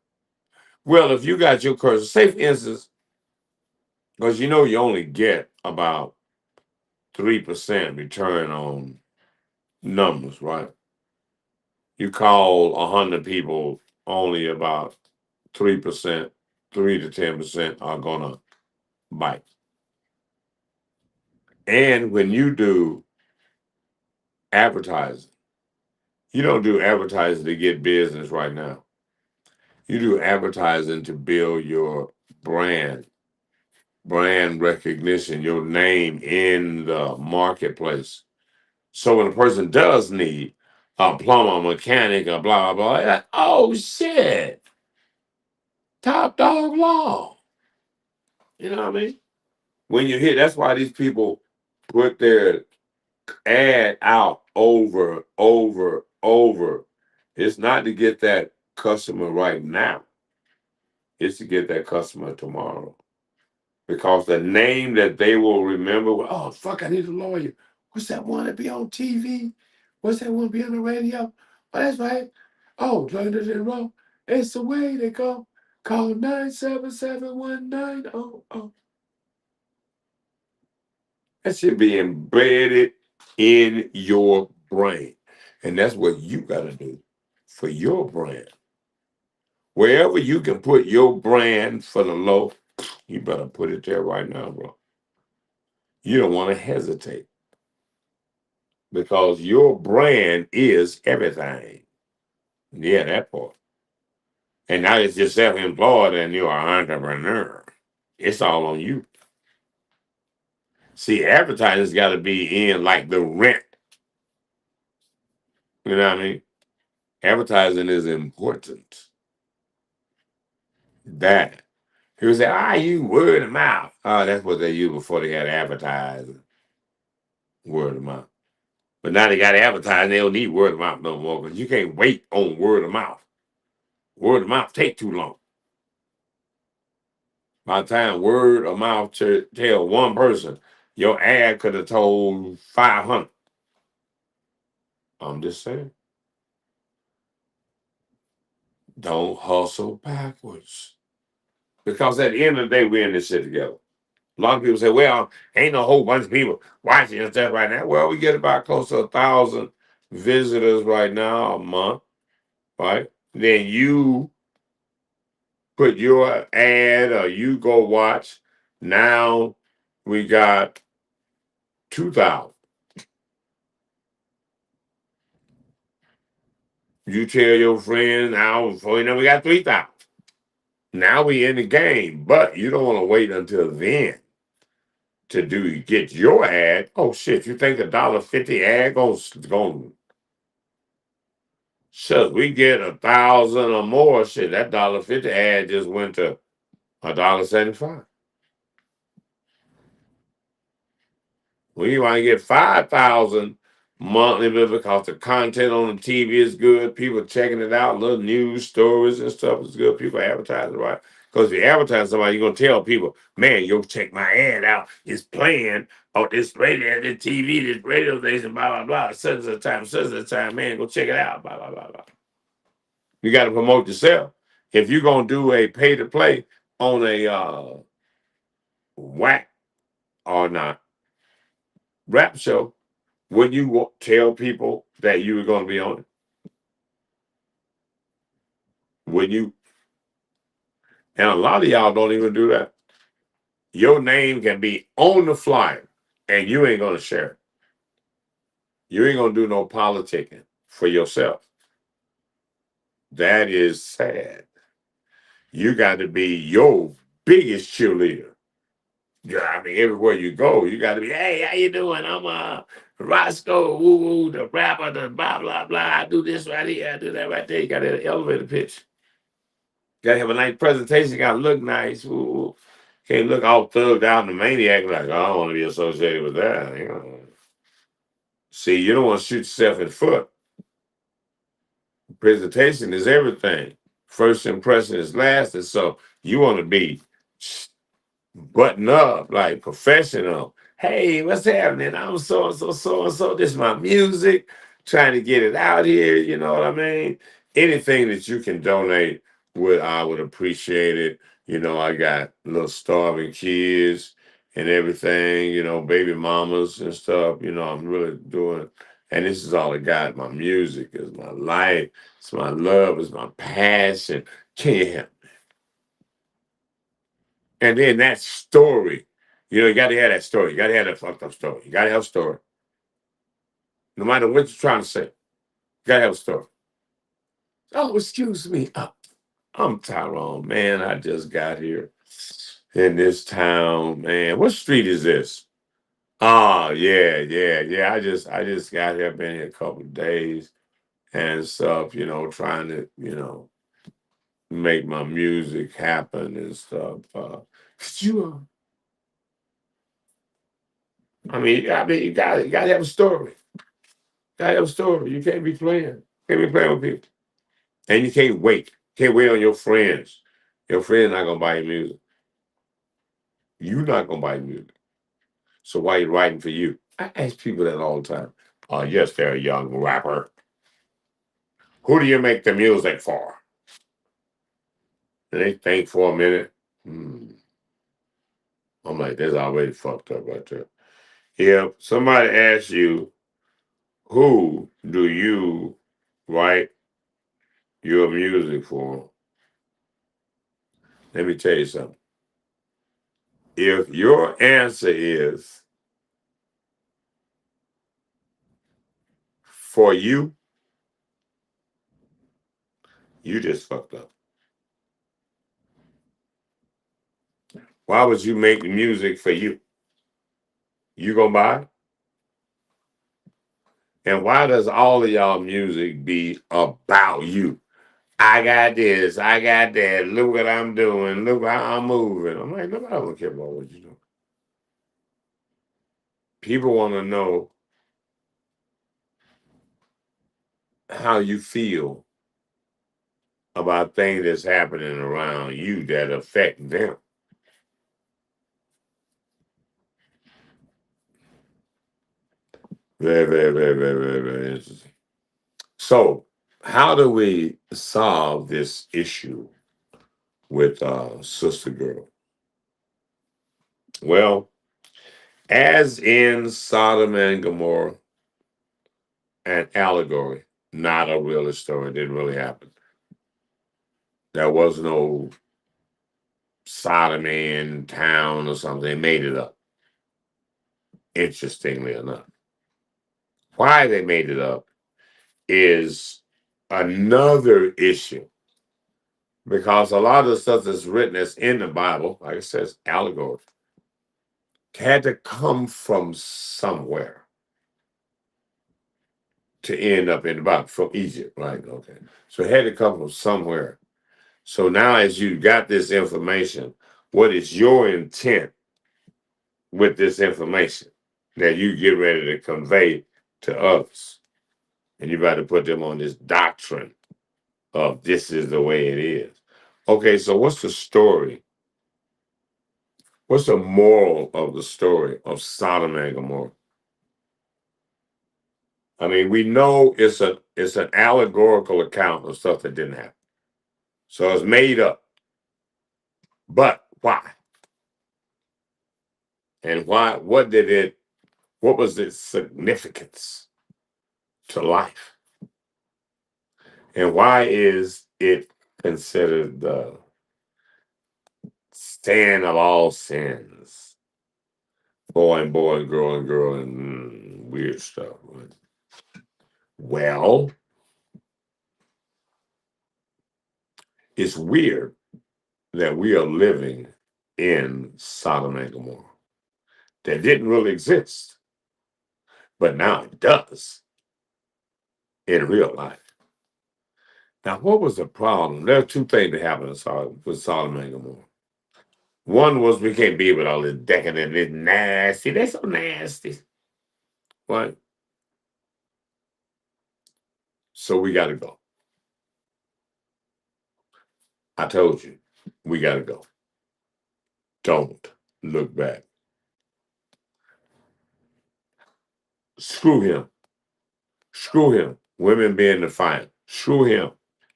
Well, if you got your cursor, say for instance, because you only get about 3% return on numbers, right? You call 100 people, only about 3%, 3 to 10% are gonna bite. And when you do advertising, you don't do advertising to get business right now. You do advertising to build your brand recognition, your name in the marketplace. So when a person does need a plumber, mechanic, or blah, blah, blah, like, oh shit, Top Dog Law. You know what I mean? When you hear, that's why these people put their ad out over. It's not to get that customer right now. It's to get that customer tomorrow. Because the name that they will remember, oh, fuck, I need a lawyer. What's that one that be on TV? What's that one be on the radio? Oh, that's right. Oh, London and Row. It's the way they go. Call 977-1900. That should be embedded in your brain. And that's what you got to do for your brand. Wherever you can put your brand for the low, you better put it there right now, bro. You don't want to hesitate because your brand is everything. Yeah, that part. And now it's just self-employed and you're an entrepreneur. It's all on you. See, advertising's got to be in like the rent. You know what I mean? Advertising is important. That. He would say, I use word of mouth. Oh, that's what they used before they had advertising. Word of mouth. But now they got advertising, they don't need word of mouth no more because you can't wait on word of mouth. Word of mouth take too long. By the time word of mouth tell one person, your ad could have told 500. I'm just saying. Don't hustle backwards. Because at the end of the day, we're in this shit together. A lot of people say, well, ain't no whole bunch of people watching and stuff right now. Well, we get about close to 1,000 visitors right now a month, right? Then you put your ad or you go watch. Now we got 2,000. You tell your friends now, before you know, we got 3,000. Now we in the game, but you don't want to wait until then to get your ad. Oh shit! You think the $1.50 ad going? Shit, we get 1,000 or more. Shit, that $1.50 ad just went to $1.75. We want to get 5,000 monthly because the content on the TV is good. People checking it out. Little news stories and stuff is good. People advertising right. Because if you advertise somebody, you're gonna tell people, man, yo, check my ad out. It's playing on this radio, this TV, this radio station, blah blah blah. Such a time, man, go check it out. Blah blah blah blah. You got to promote yourself. If you're gonna do a pay to play on a whack or not rap show, would you tell people that you were going to be on it? Would you? And a lot of y'all don't even do that. Your name can be on the flyer, and you ain't going to share it. You ain't going to do no politicking for yourself. That is sad. You got to be your biggest cheerleader. Yeah, I mean, everywhere you go, you got to be, hey, how you doing? I'm Roscoe, woo woo, the rapper, the blah blah blah. I do this right here, I do that right there. You got an elevator pitch. Got to have a nice presentation. Got to look nice. Woo woo. Can't look all thugged out and maniac like, oh, I don't want to be associated with that. You know. See, you don't want to shoot yourself in the foot. Presentation is everything. First impression is last, and so you want to be button up, like professional. Hey, what's happening? I'm so and so, so and so. This is my music. Trying to get it out here. You know what I mean? Anything that you can donate, I would appreciate it. You know, I got little starving kids and everything. You know, baby mamas and stuff. You know, I'm really doing. And this is all I got. My music is my life. It's my love. It's my passion. Can you help? And then that story, you know, you got to have that story. You got to have that fucked up story. You got to have a story. No matter what you're trying to say, you got to have a story. Oh, excuse me. I'm Tyrone, man. I just got here in this town, man. What street is this? Oh, yeah, yeah, yeah. I just got here, been here a couple of days and stuff, you know, trying to, you know, make my music happen and stuff. Could you, you got to have a story. I have a story. You can't be playing. Can't be playing with people. And you can't wait. Can't wait on your friends. Your friends not gonna buy your music. You not gonna buy music. So why you writing for you? I ask people that all the time. Yes, they're a young rapper. Who do you make the music for? And they think for a minute. I'm like, that's already fucked up right there. If somebody asks you, who do you write your music for? Let me tell you something. If your answer is for you, you just fucked up. Why would you make music for you? You gonna buy? And why does all of y'all music be about you? I got this, I got that. Look what I'm doing. Look how I'm moving. I'm like, nobody don't care about what you do. People want to know how you feel about things that's happening around you that affect them. Very, very, very, very, very, very interesting. So, how do we solve this issue with Sister Girl? Well, as in Sodom and Gomorrah, an allegory, not a real story. It didn't really happen. There was no sodomy in town or something. They made it up, interestingly enough. Why they made it up is another issue because a lot of the stuff that's written that's in the Bible, like it says, allegory, had to come from somewhere to end up in the Bible, from Egypt, right? Okay. So it had to come from somewhere. So now, as you got this information, what is your intent with this information that you get ready to convey to others? And you got to put them on this doctrine of this is the way it is. Okay, so what's the story? What's the moral of the story of Sodom and Gomorrah? I mean, we know it's an allegorical account of stuff that didn't happen. So it's made up. But why? And why what was its significance to life? And why is it considered the sin of all sins? Boy and boy and girl and weird stuff. Well, it's weird that we are living in Sodom and Gomorrah. That didn't really exist, but now it does in real life. Now, what was the problem? There are two things that happened with Sodom and Gomorrah. One was we can't be with all this decadent, this nasty. They're so nasty. What? So we got to go. I told you, we got to go. Don't look back. Screw him. Screw him. Women being defiant. Screw him.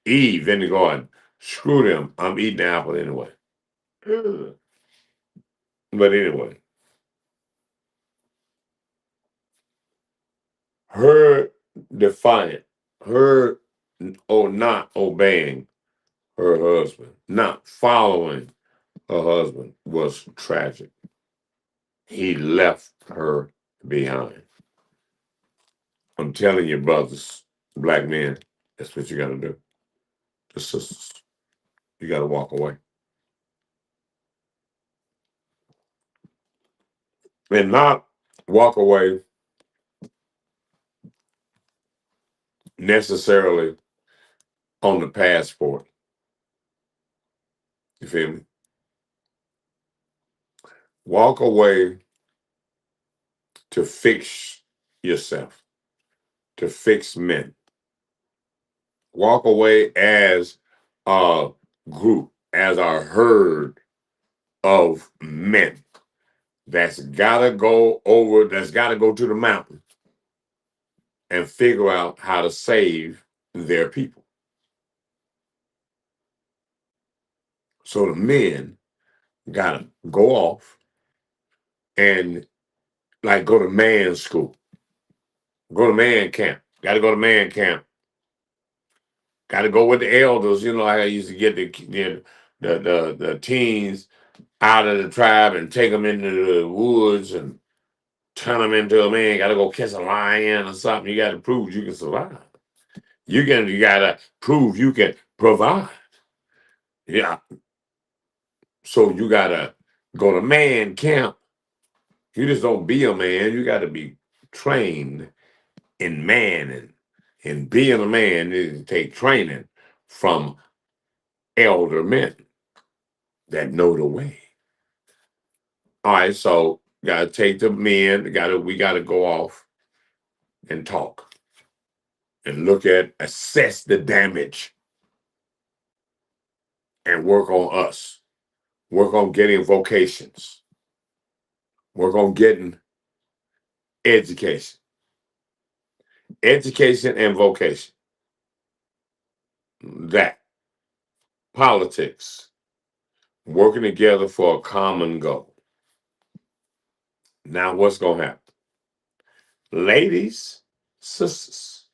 Eve in the garden. Screw them. I'm eating the apple anyway. Ugh. But anyway, her defiant, her not obeying her husband, not following her husband was tragic. He left her behind. I'm telling you, brothers, black men, that's what you got to do. The sisters, you got to walk away. And not walk away necessarily on the passport. You feel me? Walk away to fix yourself, to fix men. Walk away as a group, as a herd of men that's got to go over, that's got to go to the mountain and figure out how to save their people. So the men got to go off and like go to man school, go to man camp, got to go to man camp, got to go with the elders. You know, like I used to get the teens out of the tribe and take them into the woods and turn them into a man. Got to go catch a lion or something. You got to prove you can survive. You got to prove you can provide. Yeah. So you got to go to man camp. You just don't be a man. You got to be trained in man and being a man is to take training from elder men that know the way. All right, so gotta take the men, we gotta go off and talk and assess the damage and work on us. Work on getting vocations. Work on getting education. Education and vocation. That. Politics. Working together for a common goal. Now, what's going to happen? Ladies, sisters,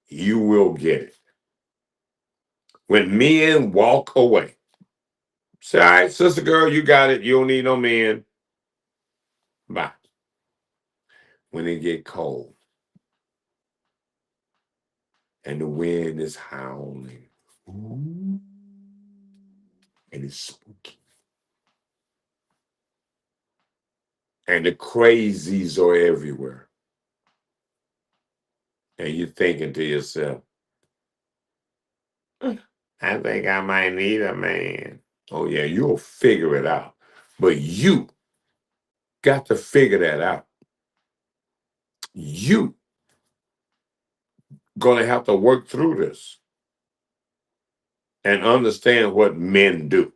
you will get it. When men walk away, say, all right, sister girl, you got it. You don't need no men. Bye. When it get cold and the wind is howling, ooh, and it's spooky, and the crazies are everywhere, and you're thinking to yourself, I think I might need a man. Oh, yeah, you'll figure it out. But you got to figure that out. You gonna have to work through this and understand what men do.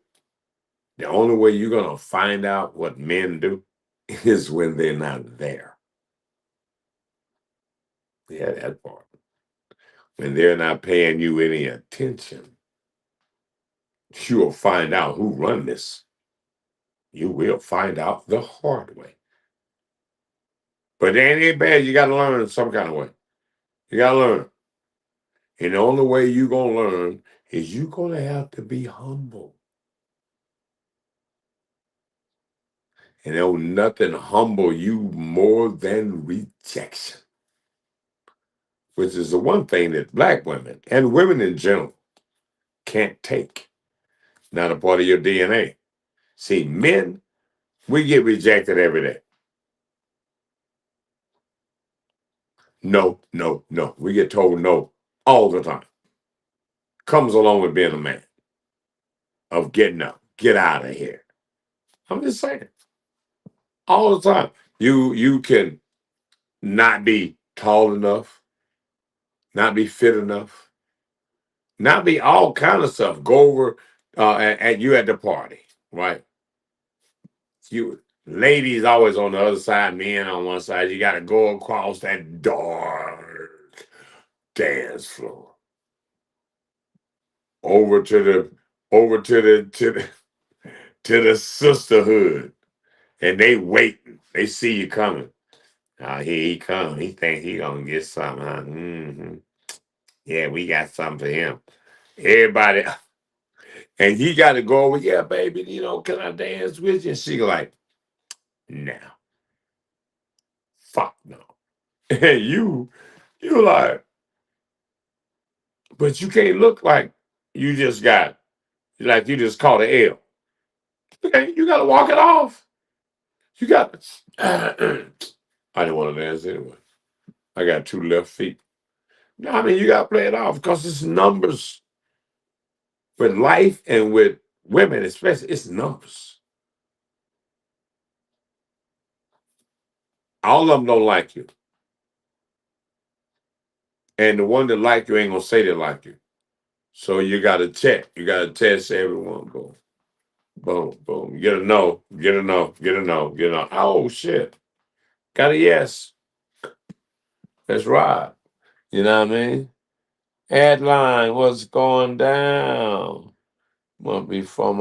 The only way you're gonna find out what men do is when they're not there. Yeah, that part. When they're not paying you any attention, you'll find out who run this. You will find out the hard way. But it ain't bad. You gotta learn some kind of way. You gotta learn. And the only way you're gonna learn is you're gonna have to be humble. And there will nothing humble you more than rejection, which is the one thing that Black women and women in general can't take. Not a part of your DNA. See, men, we get rejected every day. No, no, no. We get told no all the time. Comes along with being a man, of getting up, get out of here. I'm just saying. All the time. You can not be tall enough, not be fit enough, not be all kind of stuff. Go over at you at the party, right? You ladies always on the other side, men on one side. You got to go across that dark dance floor over to the to the sisterhood, and they waiting. They see you coming. Here he come. He think he gonna get something. Huh? Yeah, we got something for him. Everybody, and he got to go over. Yeah, baby, can I dance with you? And she like, no, fuck no. And you like, but you can't look like you just got, like you just caught an L. Okay, you got to walk it off. You got. I didn't want to dance anyway. I got two left feet. No, I mean you got to play it off because it's numbers. With life and with women, especially, it's numbers. All of them don't like you, and the one that like you ain't gonna say they like you. So you got to check. You got to test everyone. Boom, boom, boom. Get a no. Get a no. Get a no. Get a no. Oh shit! Got a yes. That's right. You know what I mean? Headline: What's going down? Must be from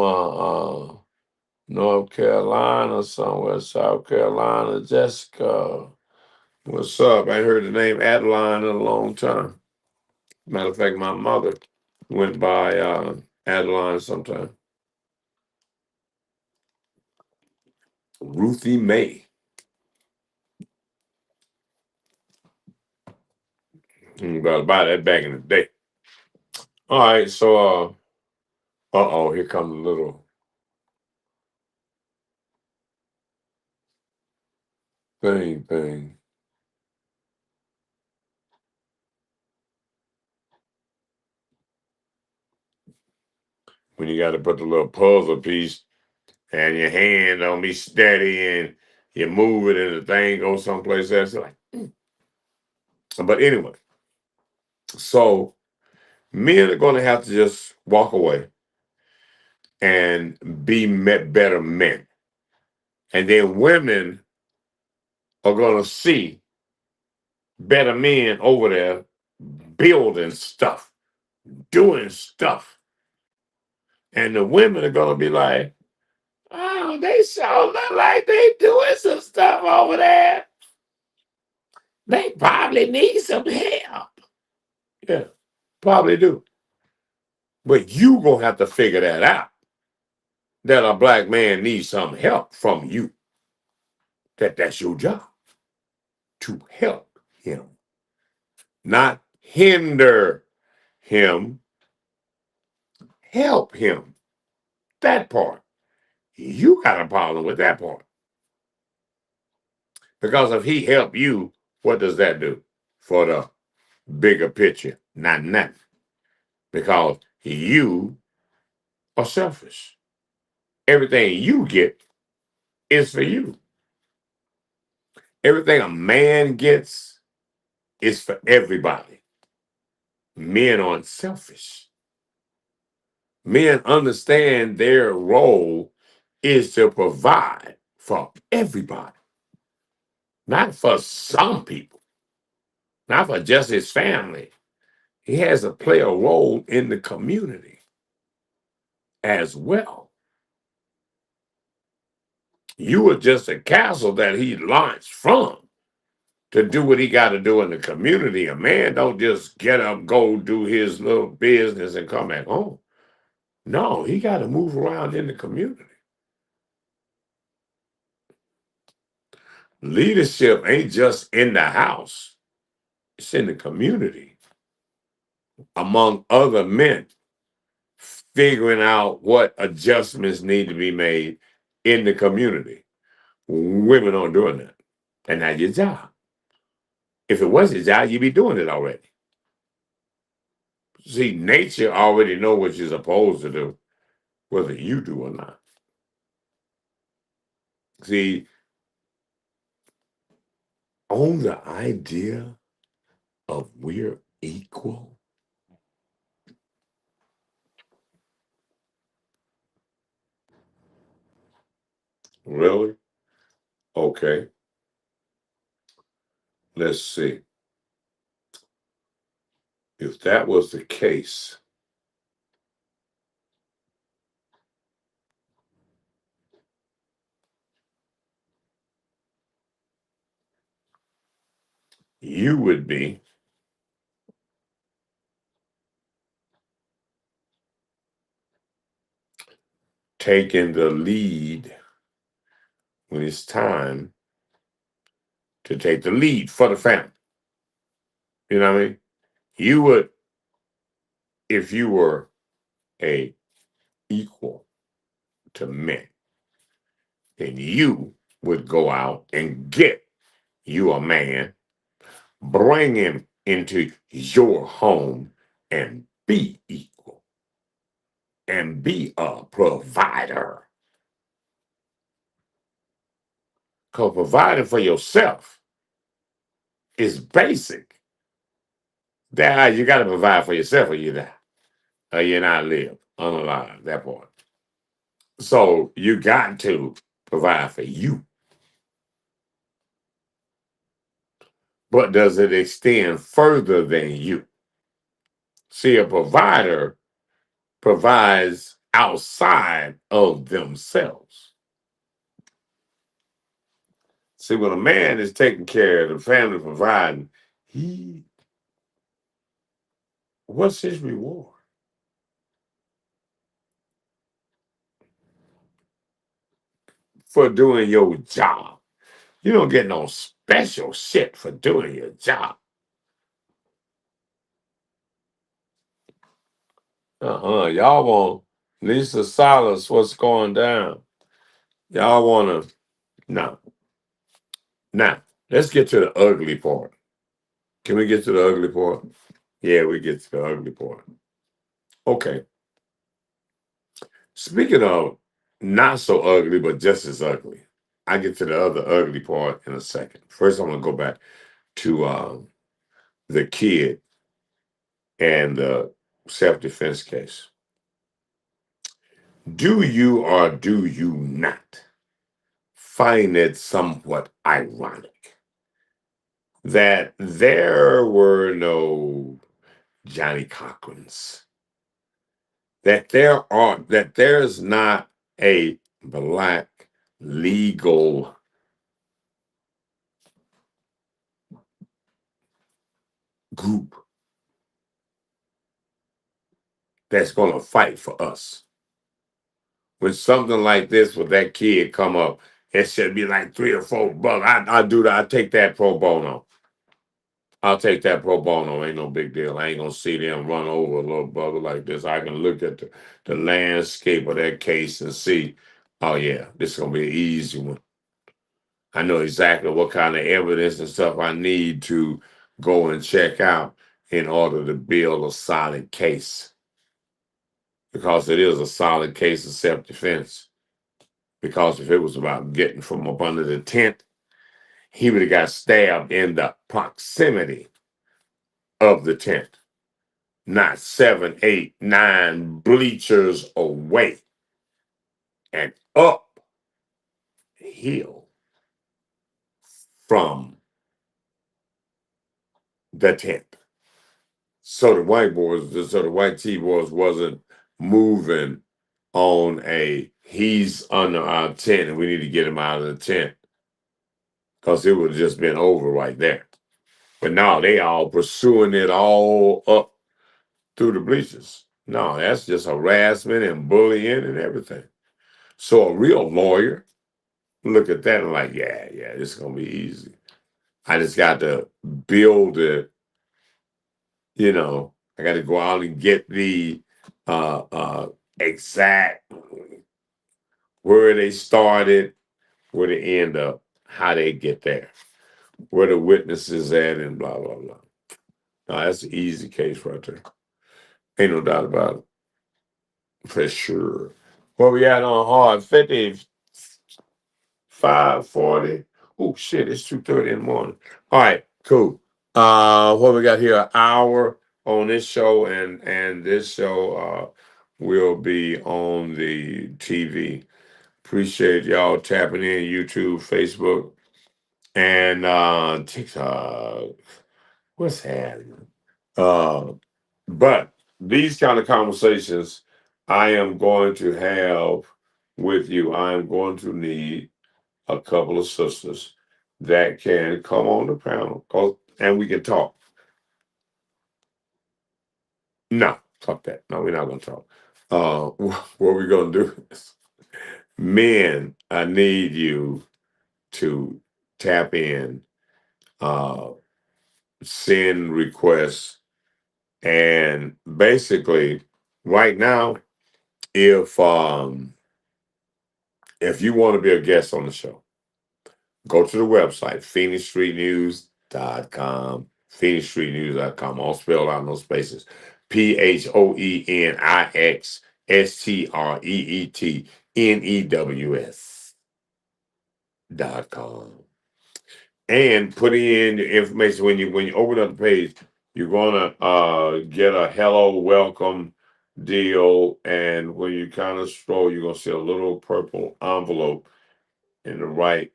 North Carolina somewhere, South Carolina. Jessica, what's up? I ain't heard the name Adeline in a long time. Matter of fact, my mother went by Adeline sometime. Ruthie Mae. About that back in the day. All right, so here comes a little thing. When you got to put the little puzzle piece and your hand don't be steady and you move it and the thing goes someplace else. Like, but anyway, so men are going to have to just walk away and be better men. And then women are going to see better men over there building stuff, doing stuff. And the women are going to be like, oh, they sure look like they doing some stuff over there. They probably need some help. Yeah, probably do. But you going to have to figure that out, that a black man needs some help from you. That's your job, to help him, not hinder him, help him. That part. You got a problem with that part. Because if he help you, what does that do for the bigger picture? Not nothing. Because you are selfish. Everything you get is for you. Everything a man gets is for everybody. Men aren't selfish. Men understand their role is to provide for everybody, not for some people, not for just his family. He has to play a role in the community as well. You are just a castle that he launched from to do what he got to do in the community. A man don't just get up, go do his little business and come back home. No, he got to move around in the community. Leadership ain't just in the house. It's in the community among other men, figuring out what adjustments need to be made in the community. Women aren't doing that. And that's your job. If it was your job, you'd be doing it already. See, nature already know what you're supposed to do, whether you do or not. See, on the idea of we're equal, really? Okay, let's see. If that was the case, you would be taking the lead when it's time to take the lead for the family. You know what I mean? You would, if you were a equal to men, then you would go out and get you a man, bring him into your home and be equal and be a provider. Because providing for yourself is basic. That you got to provide for yourself or you die. Or you not live, unalive, that part. So you got to provide for you. But does it extend further than you? See, a provider provides outside of themselves. See, when a man is taking care of the family, providing, what's his reward? For doing your job. You don't get no special shit for doing your job. Y'all want Lisa Salas, what's going down? Y'all want to, no. Now, let's get to the ugly part. Can we get to the ugly part? Yeah, we get to the ugly part. Okay. Speaking of not so ugly, but just as ugly, I get to the other ugly part in a second. First, I'm going to go back to the kid and the self-defense case. Do you or do you not find it somewhat ironic that there were no Johnny Cochran's, that there's not a black legal group that's going to fight for us? When something like this with that kid come up, it should be like $3 or $4. I do that. I take that pro bono. I'll take that pro bono. Ain't no big deal. I ain't gonna see them run over a little brother like this. I can look at the landscape of that case and see, oh yeah, this is gonna be an easy one. I know exactly what kind of evidence and stuff I need to go and check out in order to build a solid case. Because it is a solid case of self-defense. Because if it was about getting from up under the tent, he would have got stabbed in the proximity of the tent, not 7, 8, 9 bleachers away and up hill from the tent. So the white T-boys wasn't moving on he's under our tent and we need to get him out of the tent, because it would have just been over right there. But now they all pursuing it all up through the bleachers. No, that's just harassment and bullying and everything. So a real lawyer look at that and like, yeah, this is gonna be easy. I just got to build it, I got to go out and get the exact where they started, where they end up, how they get there, where the witnesses at, and blah blah blah. No, that's an easy case right there. Ain't no doubt about it, for sure. Where we at on hard 50, 5:40. Oh shit, it's 2:30 in the morning. All right, cool. What we got here? An hour on this show, and this show will be on the TV. Appreciate y'all tapping in, YouTube, Facebook, and TikTok. What's happening? Uh, but these kind of conversations I am going to have with you. I am going to need a couple of sisters that can come on the panel, and we can talk. No, fuck that. No, we're not going to talk. What we're going to do is, men, I need you to tap in, uh, send requests, and basically, right now, if you want to be a guest on the show, go to the website, PhoenixStreetNews.com, PhoenixStreetNews.com, all spelled out, no spaces. PhoenixStreetNews.com. And put in your information when you open up the page, you're gonna get a hello welcome deal, and when you kind of scroll, you're gonna see a little purple envelope in the right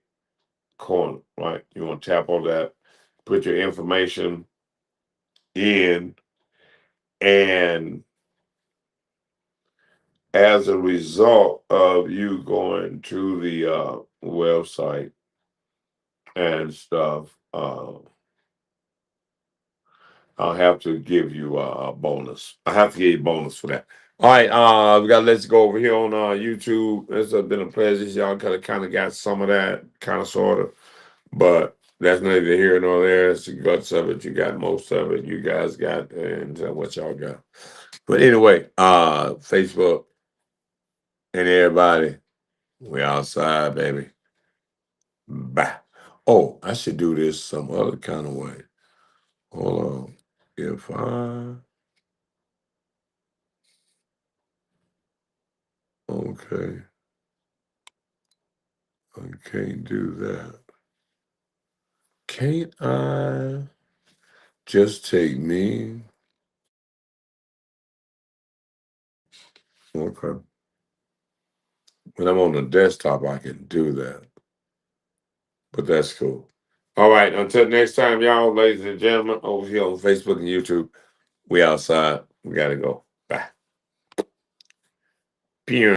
corner, right? You want to tap on that, put your information in, and as a result of you going to the website and stuff, I'll have to give you a bonus. I have to give you a bonus for that. All right, we got let's go over here on YouTube. It's been a pleasure. Y'all kind of got some of that, kind of sort of. But that's neither here nor there. It's the guts of it. You got most of it. You guys got and what y'all got. But anyway, Facebook and everybody, we outside, baby. Bye. Oh, I should do this some other kind of way. Hold on. If okay, I can't do that. Can't I just take me? Okay. When I'm on the desktop, I can do that. But that's cool. All right. Until next time, y'all, ladies and gentlemen, over here on Facebook and YouTube, we outside. We got to go. Bye. Pew.